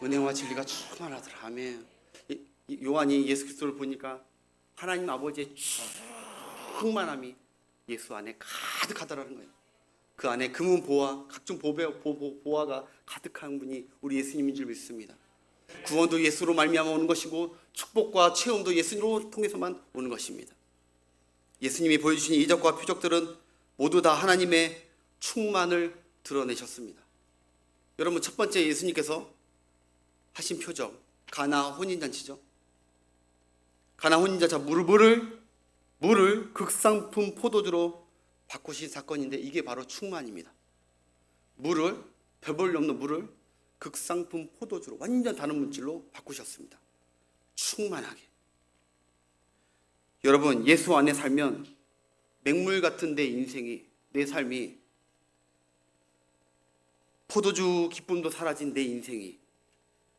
은혜와 진리가 충만하더라. 아멘. 요한이 예수 그리스도를 보니까 하나님 아버지의 충만함이 예수 안에 가득하더라는 거예요. 그 안에 금은 보화, 각종 보화가 가득한 분이 우리 예수님인 줄 믿습니다. 구원도 예수로 말미암아 오는 것이고 축복과 체험도 예수님으로 통해서만 오는 것입니다. 예수님이 보여주신 이적과 표적들은 모두 다 하나님의 충만을 드러내셨습니다. 여러분 첫 번째 예수님께서 하신 표적, 가나 혼인잔치죠. 가나 혼인잔치, 물을 극상품 포도주로 바꾸신 사건인데 이게 바로 충만입니다. 별 볼일 없는 물을 극상품 포도주로 완전 다른 물질로 바꾸셨습니다. 충만하게. 여러분 예수 안에 살면 맹물 같은 내 인생이, 내 삶이, 포도주 기쁨도 사라진 내 인생이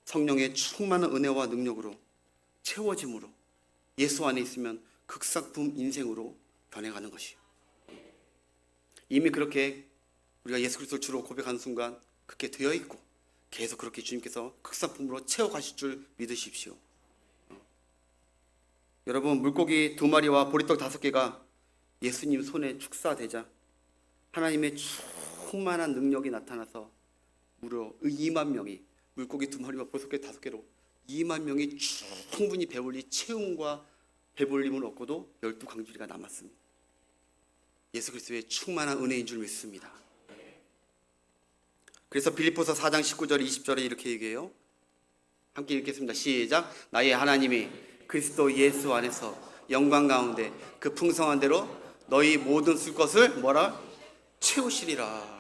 성령의 충만한 은혜와 능력으로 채워짐으로 예수 안에 있으면 극상품 인생으로 변해가는 것이에요. 이미 그렇게 우리가 예수 그리스도를 주로 고백하는 순간 그렇게 되어 있고 계속 그렇게 주님께서 극상품으로 채워가실 줄 믿으십시오. 여러분 물고기 2마리와 보리떡 5개가 예수님 손에 축사되자 하나님의 충만한 능력이 나타나서 무려 2만 명이 물고기 2마리와 보석개 5개로 2만 명이 충분히 배불리 채움과 배불림을 얻고도 12광주리가 남았습니다. 예수 그리스도의 충만한 은혜인 줄 믿습니다. 그래서 빌립보서 4장 19절 20절에 이렇게 얘기해요. 함께 읽겠습니다. 시작. 나의 하나님이 그리스도 예수 안에서 영광 가운데 그 풍성한 대로 너희 모든 쓸 것을 뭐라? 채우시리라.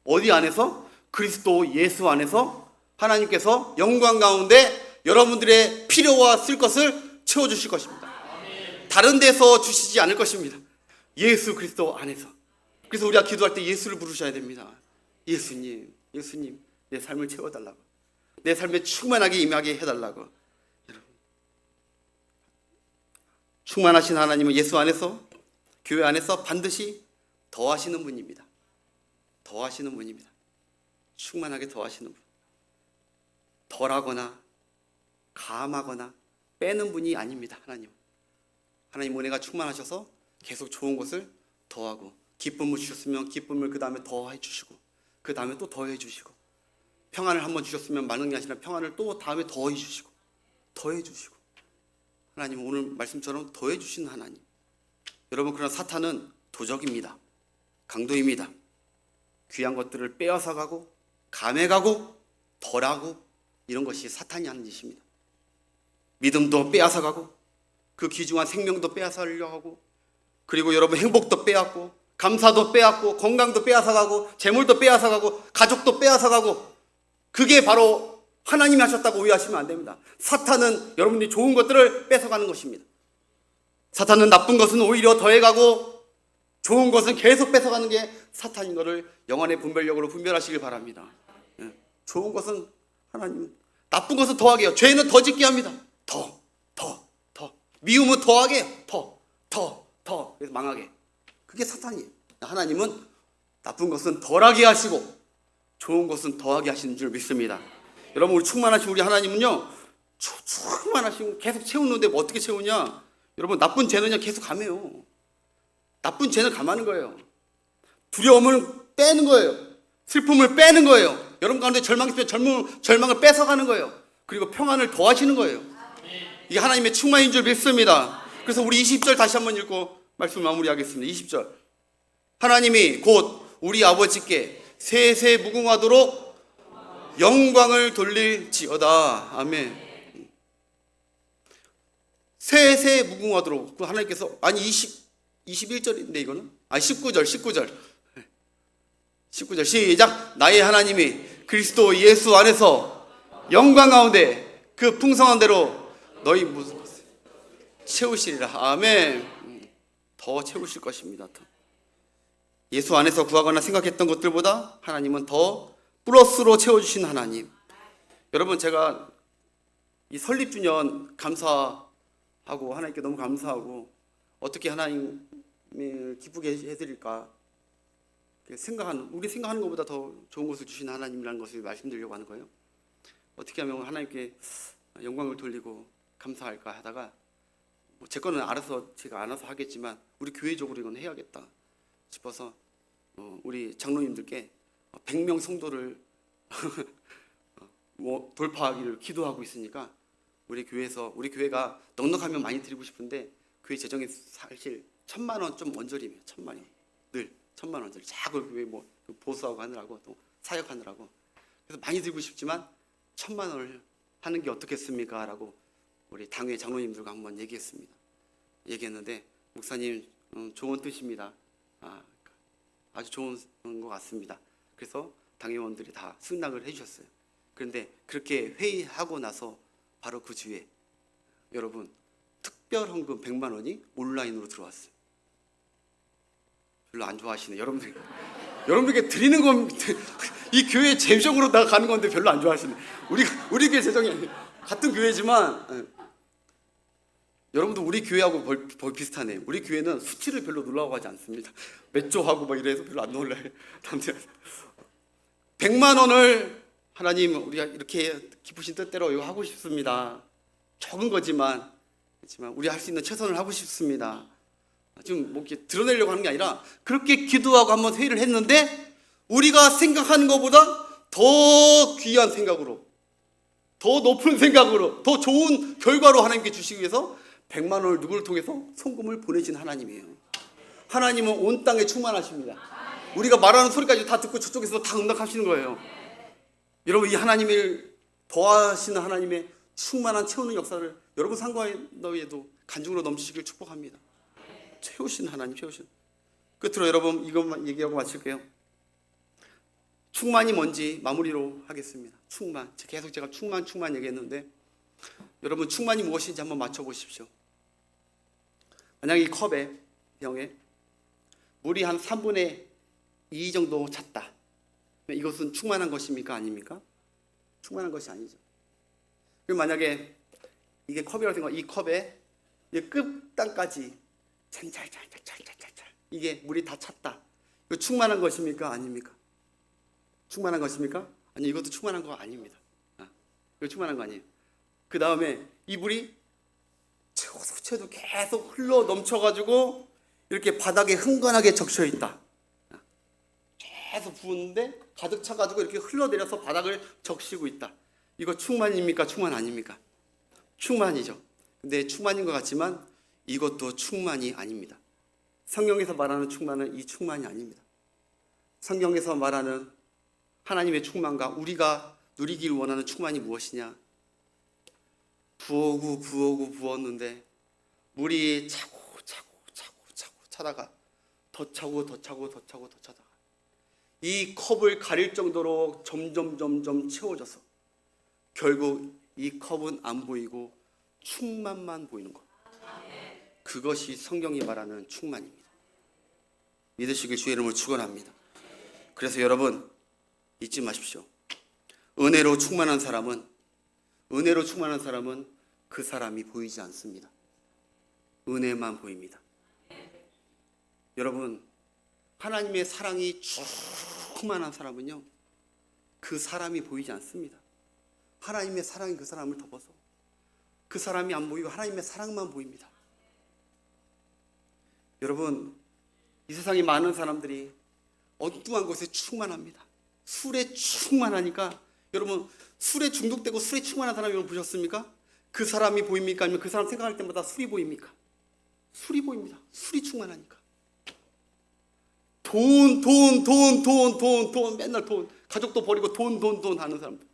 어디 안에서? 그리스도 예수 안에서 하나님께서 영광 가운데 여러분들의 필요와 쓸 것을 채워주실 것입니다. 다른 데서 주시지 않을 것입니다. 예수 그리스도 안에서. 그래서 우리가 기도할 때 예수를 부르셔야 됩니다. 예수님, 예수님, 내 삶을 채워달라고, 내 삶에 충만하게 임하게 해달라고. 여러분, 충만하신 하나님은 예수 안에서, 교회 안에서 반드시 더하시는 분입니다. 더하시는 분입니다. 충만하게 더하시는 분. 덜하거나 감하거나 빼는 분이 아닙니다. 하나님 은혜가 충만하셔서 계속 좋은 것을 더하고, 기쁨을 주셨으면 기쁨을 그 다음에 더해 주시고, 그 다음에 또 더해 주시고, 평안을 한번 주셨으면 많은 게 아니라 평안을 또 다음에 더해 주시고, 더해 주시고. 하나님은 오늘 말씀처럼 더해 주시는 하나님. 여러분, 그러나 사탄은 도적입니다. 강도입니다. 귀한 것들을 빼앗아 가고 감해 가고 덜하고, 이런 것이 사탄이 하는 짓입니다. 믿음도 빼앗아 가고 그 귀중한 생명도 빼앗으려고 하고, 그리고 여러분 행복도 빼앗고 감사도 빼앗고 건강도 빼앗아 가고 재물도 빼앗아 가고 가족도 빼앗아 가고, 그게 바로 하나님이 하셨다고 오해하시면 안 됩니다. 사탄은 여러분들이 좋은 것들을 뺏어가는 것입니다. 사탄은 나쁜 것은 오히려 더해가고 좋은 것은 계속 뺏어가는 게 사탄인 것을 영안의 분별력으로 분별하시길 바랍니다. 좋은 것은 하나님, 나쁜 것은 더하게 해요. 죄는 더 짓게 합니다. 더. 미움은 더하게 해요. 더. 그래서 망하게. 그게 사탄이에요. 하나님은 나쁜 것은 덜하게 하시고 좋은 것은 더하게 하시는 줄 믿습니다. 여러분, 우리 충만하신 우리 하나님은요, 충만하시고 계속 채우는데 뭐 어떻게 채우냐? 여러분, 나쁜 죄는 그냥 계속 감해요. 나쁜 죄는 감하는 거예요. 두려움을 빼는 거예요. 슬픔을 빼는 거예요. 여러분 가운데 절망이 있으면 절망을 뺏어가는 거예요. 그리고 평안을 더하시는 거예요. 이게 하나님의 충만인 줄 믿습니다. 그래서 우리 20절 다시 한번 읽고 말씀 마무리하겠습니다. 20절. 하나님이 곧 우리 아버지께 세세 무궁하도록 영광을 돌릴지어다. 아멘. 세세 무궁하도록. 그 하나님께서, 아니 21절인데 이거는? 19절 시작. 나의 하나님이 그리스도 예수 안에서 영광 가운데 그 풍성한 대로 너희 무슨 채우시리라. 아멘. 더 채우실 것입니다. 더. 예수 안에서 구하거나 생각했던 것들보다 하나님은 더 플러스로 채워주신 하나님. 여러분, 제가 이 설립주년 감사하고 하나님께 너무 감사하고 어떻게 하나님을 기쁘게 해드릴까 우리 생각하는 것보다 더 좋은 것을 주신 하나님이라는 것을 말씀드리려고 하는 거예요. 어떻게 하면 하나님께 영광을 돌리고 감사할까 하다가, 제 거는 제가 알아서 하겠지만 우리 교회적으로 이건 해야겠다 싶어서 우리 장로님들께 100명 성도를 돌파하기를 기도하고 있으니까, 우리 교회가 넉넉하면 많이 드리고 싶은데 교회 재정이 사실 1,000만 원 좀 언저리예요. 1,000만 원 늘 1,000만 원짜리 자꾸 교회 보수하고 하느라고 또 사역하느라고, 그래서 많이 드리고 싶지만 1,000만 원을 하는 게 어떻겠습니까? 라고 우리 당회 장로님들과 한번 얘기했는데, 목사님 좋은 뜻입니다. 아주 좋은 것 같습니다. 그래서 당회원들이 다 승낙을 해주셨어요. 그런데 그렇게 회의하고 나서 바로 그 주에 여러분 특별 헌금 100만 원이 온라인으로 들어왔어요. 별로 안 좋아하시네. 여러분들께 드리는 건 이 교회 재정으로 다 가는 건데 별로 안 좋아하시네. 우리 교회 재정이 같은 교회지만, 여러분도 우리 교회하고 거의 비슷하네요. 우리 교회는 수치를 별로 놀라고 하지 않습니다. 몇 조하고 막 이래서 별로 안 놀라요. 100만 원을 하나님, 우리가 이렇게 기쁘신 뜻대로 이거 하고 싶습니다. 적은 거지만 우리 할 수 있는 최선을 하고 싶습니다. 지금 뭐 이렇게 드러내려고 하는 게 아니라 그렇게 기도하고 한번 회의를 했는데, 우리가 생각하는 것보다 더 귀한 생각으로, 더 높은 생각으로, 더 좋은 결과로 하나님께 주시기 위해서 100만 원을 누구를 통해서 송금을 보내신 하나님이에요. 하나님은 온 땅에 충만하십니다. 우리가 말하는 소리까지 다 듣고 저쪽에서 다 응답하시는 거예요. 여러분, 이 하나님을 더하시는 하나님의 충만한 채우는 역사를 여러분 상관에도 간증으로 넘치시길 축복합니다. 채우신 하나님, 채우신. 끝으로 여러분 이것만 얘기하고 마칠게요. 충만이 뭔지 마무리로 하겠습니다. 충만. 계속 제가 충만 얘기했는데 여러분 충만이 무엇인지 한번 맞춰보십시오. 만약 이 컵에, 병에 물이 한 3분의 2 정도 찼다. 이것은 충만한 것입니까? 아닙니까? 충만한 것이 아니죠. 그럼 만약에 이게 컵이라고 생각하면 이 컵에 끝단까지 찰찰찰찰찰찰 이게 물이 다 찼다. 이거 충만한 것입니까? 아닙니까? 충만한 것입니까? 아니, 이것도 충만한 거 아닙니다. 이거 충만한 거 아니에요. 그 다음에 이 물이 채워도 계속 흘러 넘쳐가지고 이렇게 바닥에 흥건하게 적셔 있다. 계속 부었는데 가득 차가지고 이렇게 흘러내려서 바닥을 적시고 있다. 이거 충만입니까? 충만 아닙니까? 충만이죠. 근데 충만인 것 같지만 이것도 충만이 아닙니다. 성경에서 말하는 충만은 이 충만이 아닙니다. 성경에서 말하는 하나님의 충만과 우리가 누리길 원하는 충만이 무엇이냐? 부었는데 물이 차고 차다가 더 차다가 이 컵을 가릴 정도로 점점 채워져서 결국 이 컵은 안 보이고 충만만 보이는 것. 그것이 성경이 말하는 충만입니다. 믿으시길 주의 이름으로 축원합니다. 그래서 여러분 잊지 마십시오. 은혜로 충만한 사람은 그 사람이 보이지 않습니다. 은혜만 보입니다. 여러분, 하나님의 사랑이 충만한 사람은요, 그 사람이 보이지 않습니다. 하나님의 사랑이 그 사람을 덮어서 그 사람이 안 보이고 하나님의 사랑만 보입니다. 여러분, 이 세상에 많은 사람들이 엉뚱한 것에 충만합니다. 술에 충만하니까, 여러분 술에 중독되고 술에 충만한 사람 여러분 보셨습니까? 그 사람이 보입니까? 아니면 그 사람 생각할 때마다 술이 보입니까? 술이 보입니다. 술이 충만하니까. 돈 맨날 돈, 가족도 버리고 돈 하는 사람들.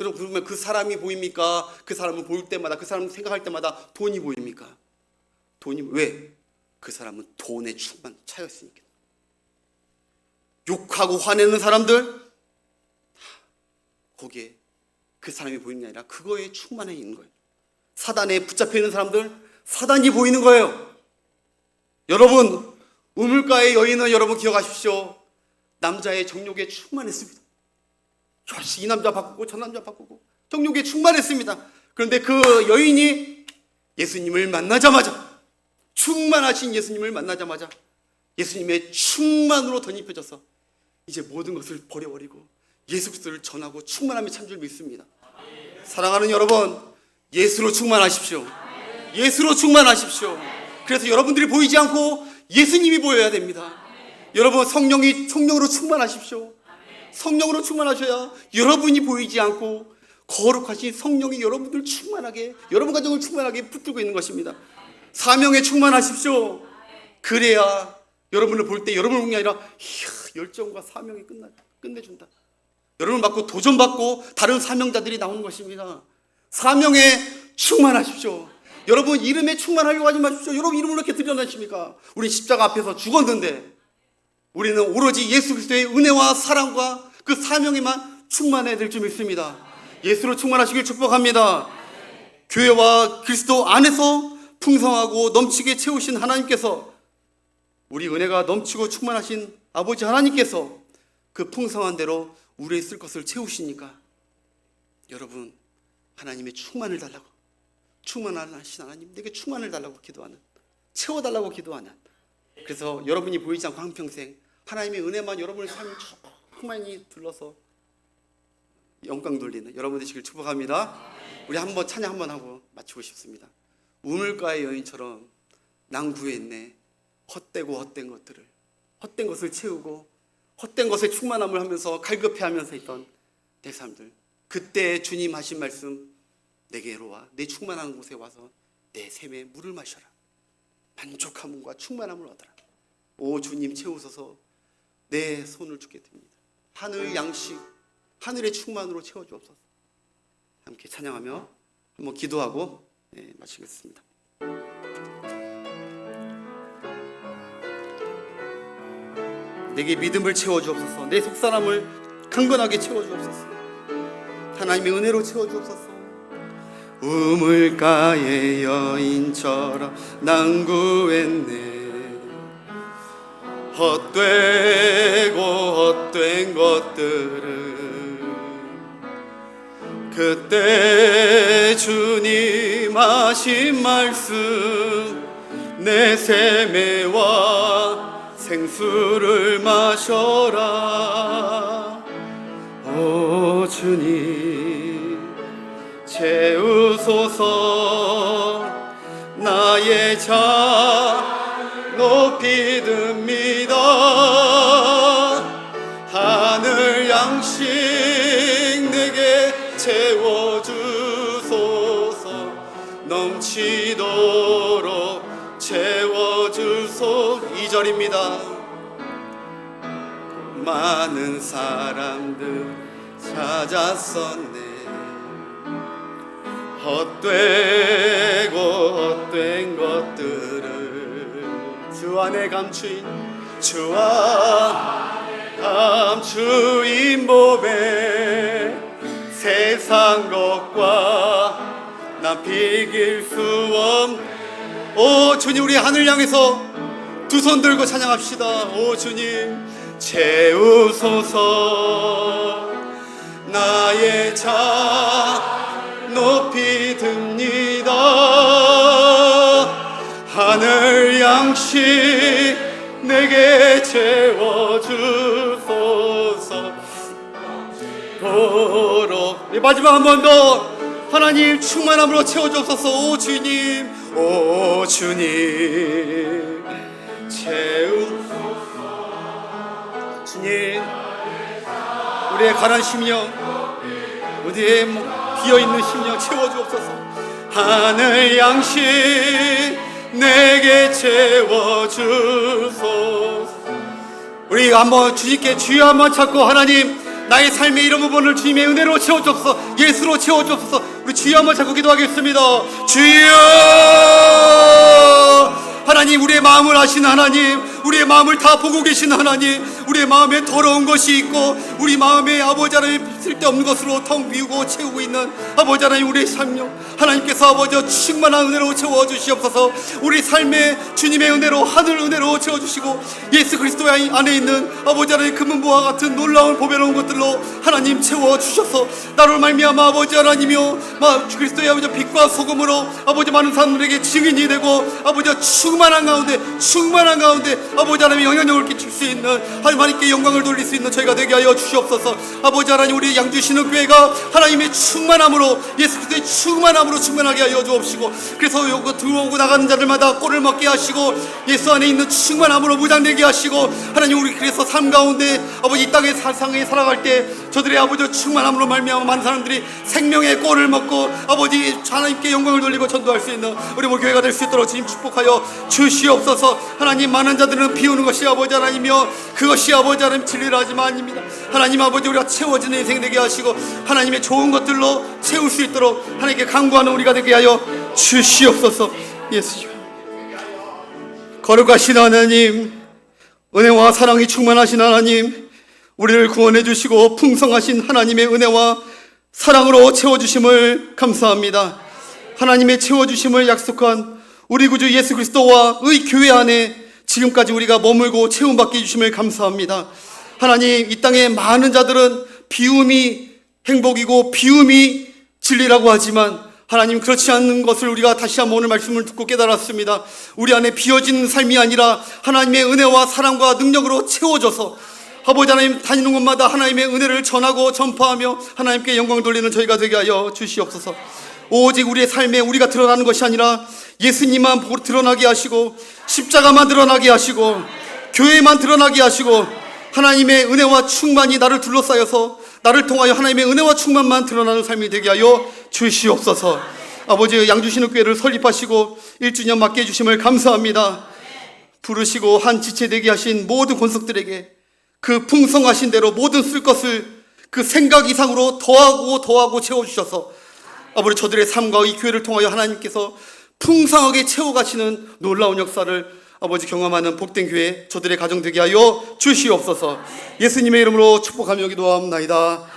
여러분, 그러면 그 사람이 보입니까? 그 사람은 볼 때마다, 그 사람 생각할 때마다 돈이 보입니까? 돈이. 왜? 그 사람은 돈에 차였으니까. 욕하고 화내는 사람들, 거기에 그 사람이 보이는 게 아니라 그거에 충만해 있는 거예요. 사단에 붙잡혀 있는 사람들, 사단이 보이는 거예요. 여러분, 우물가의 여인은 여러분 기억하십시오. 남자의 정욕에 충만했습니다. 이 남자 바꾸고 저 남자 바꾸고 정욕에 충만했습니다. 그런데 그 여인이 예수님을 만나자마자, 충만하신 예수님을 만나자마자 예수님의 충만으로 덧입혀져서 이제 모든 것을 버려버리고 예수 그리스도를 전하고 충만함이 참 줄 믿습니다. 사랑하는 여러분, 예수로 충만하십시오. 예수로 충만하십시오. 그래서 여러분들이 보이지 않고 예수님이 보여야 됩니다. 여러분, 성령으로 충만하십시오. 성령으로 충만하셔야 여러분이 보이지 않고 거룩하신 성령이 여러분들 충만하게, 여러분 가정을 충만하게 붙들고 있는 것입니다. 사명에 충만하십시오. 그래야 여러분을 볼 때 여러분을 보는 게 아니라 열정과 사명이 끝내준다. 여러분을 받고 도전받고 다른 사명자들이 나오는 것입니다. 사명에 충만하십시오. 여러분 이름에 충만하려고 하지 마십시오. 여러분 이름을 왜 이렇게 드러내십니까? 우리 십자가 앞에서 죽었는데 우리는 오로지 예수 그리스도의 은혜와 사랑과 그 사명에만 충만해야 될 줄 믿습니다. 예수로 충만하시길 축복합니다. 교회와 그리스도 안에서 풍성하고 넘치게 채우신 하나님께서, 우리 은혜가 넘치고 충만하신 아버지 하나님께서 그 풍성한 대로 우리의 쓸 것을 채우시니까 여러분, 하나님의 충만을 달라고, 충만하신 하나님, 내게 충만을 달라고 기도하는, 채워달라고 기도하는, 그래서 여러분이 보이지 않고 한평생 하나님의 은혜만 여러분의 삶을 충만히 둘러서 영광 돌리는 여러분 되시길 축복합니다. 우리 한번 찬양 한번 하고 마치고 싶습니다. 우물가의 여인처럼 난 구했네. 헛되고 헛된 것을 채우고 헛된 것에 충만함을 하면서 갈급해하면서 있던 될 사람들, 그때 주님 하신 말씀, 내게로 와, 내 충만한 곳에 와서 내 샘에 물을 마셔라. 만족함과 충만함을 얻어라. 오 주님 채우소서. 내 손을 주게 됩니다. 하늘 양식, 하늘의 충만으로 채워주옵소서. 함께 찬양하며 한번 기도하고 마치겠습니다. 내게 믿음을 채워주옵소서. 내 속사람을 강건하게 채워주옵소서. 하나님의 은혜로 채워주옵소서. 우물가의 여인처럼 난구했네. 헛되고 헛된 것들을 그때 주님 하신 말씀, 내 샘에 와 생수를 마셔라. 오 주님 채우소서. 나의 자 높이 듭니다. 하늘 양식 내게 채워주소서. 넘치도록 채워주소. 2절입니다. 많은 사람들 찾았었네. 헛되고 헛된 것들을 주 안에 감추인, 주 안에 감추인 몸에 세상 것과 나 비길 수 없는. 오 주님, 우리 하늘 향해서 두 손 들고 찬양합시다. 오 주님 채우소서. 나의 자 높이 듭니다. 하늘 양식 내게 채워주소서. 도록 마지막 한 번 더 하나님 충만함으로 채워주옵소서. 오 주님, 오 주님 채우소서. 주님, 우리의 가난 심령, 우리의 비어있는 심령 채워주옵소서. 하늘 양식 내게 채워주소서. 우리 한번 주님께 주여 한번 찾고, 하나님 나의 삶의 이런 부분을 주님의 은혜로 채워주옵소서. 예수로 채워주옵소서. 우리 주여 한번 찾고 기도하겠습니다. 주여, 하나님 우리의 마음을 아시는 하나님, 우리의 마음을 다 보고 계신 하나님, 우리의 마음에 더러운 것이 있고 우리 마음에 아버지 하나님 쓸데없는 것으로 텅 비우고 채우고 있는 아버지 하나님, 우리의 삶령 하나님께서 아버지 충만한 은혜로 채워주시옵소서. 우리 삶에 주님의 은혜로, 하늘 은혜로 채워주시고 예수 그리스도 안에 있는 아버지 하나님 금은보와 같은 놀라운 보배로운 것들로 하나님 채워주셔서 나를 말미암아 아버지 하나님이여 그리스도의 아버지 빛과 소금으로 아버지 많은 사람들에게 증인이 되고 아버지 충만한 가운데 아버지 하나님 영향력을 끼칠 수 있는, 하나님께 영광을 돌릴 수 있는 저희가 되게 하여 주시옵소서. 아버지 하나님, 우리 양주시는 교회가 하나님의 충만함으로, 예수 그리스도의 충만함으로 충만하게 하여 주옵시고, 그래서 요거 들어오고 나가는 자들마다 꼴을 먹게 하시고 예수 안에 있는 충만함으로 무장되게 하시고, 하나님 우리 그래서 삶 가운데 아버지 이 땅의 세상에 살아갈 때 저들의 아버지 충만함으로 말미암아 많은 사람들이 생명의 꼴을 먹고 아버지 하나님께 영광을 돌리고 전도할 수 있는 우리 모두 교회가 될 수 있도록 주님 축복하여 주시옵소서. 하나님 많은 자들은 비우는 것이 아버지 하나님이여 그것이 아버지 하나님 진리라 하지만 아닙니다. 하나님 아버지 우리가 채워지는 인생 되게 하시고 하나님의 좋은 것들로 채울 수 있도록 하나님께 간구하는 우리가 되게 하여 주시옵소서. 예수님, 거룩하신 하나님, 은혜와 사랑이 충만하신 하나님, 우리를 구원해 주시고 풍성하신 하나님의 은혜와 사랑으로 채워주심을 감사합니다. 하나님의 채워주심을 약속한 우리 구주 예수 그리스도와 의 교회 안에 지금까지 우리가 머물고 채움받게 해주심을 감사합니다. 하나님, 이 땅에 많은 자들은 비움이 행복이고 비움이 진리라고 하지만 하나님 그렇지 않는 것을 우리가 다시 한번 오늘 말씀을 듣고 깨달았습니다. 우리 안에 비어진 삶이 아니라 하나님의 은혜와 사랑과 능력으로 채워져서 아버지 하나님 다니는 곳마다 하나님의 은혜를 전하고 전파하며 하나님께 영광 돌리는 저희가 되게 하여 주시옵소서. 오직 우리의 삶에 우리가 드러나는 것이 아니라 예수님만 드러나게 하시고 십자가만 드러나게 하시고 교회만 드러나게 하시고 하나님의 은혜와 충만이 나를 둘러싸여서 나를 통하여 하나님의 은혜와 충만만 드러나는 삶이 되게 하여 주시옵소서. 아버지, 양주시는 교회를 설립하시고 1주년 맞게 해주심을 감사합니다. 부르시고 한 지체 되게 하신 모든 권속들에게 그 풍성하신 대로 모든 쓸 것을 그 생각 이상으로 더하고 채워주셔서 아버지, 저들의 삶과 이 교회를 통하여 하나님께서 풍성하게 채워가시는 놀라운 역사를 아버지 경험하는 복된 교회, 저들의 가정 되게 하여 주시옵소서. 예수님의 이름으로 축복하며 기도하옵나이다.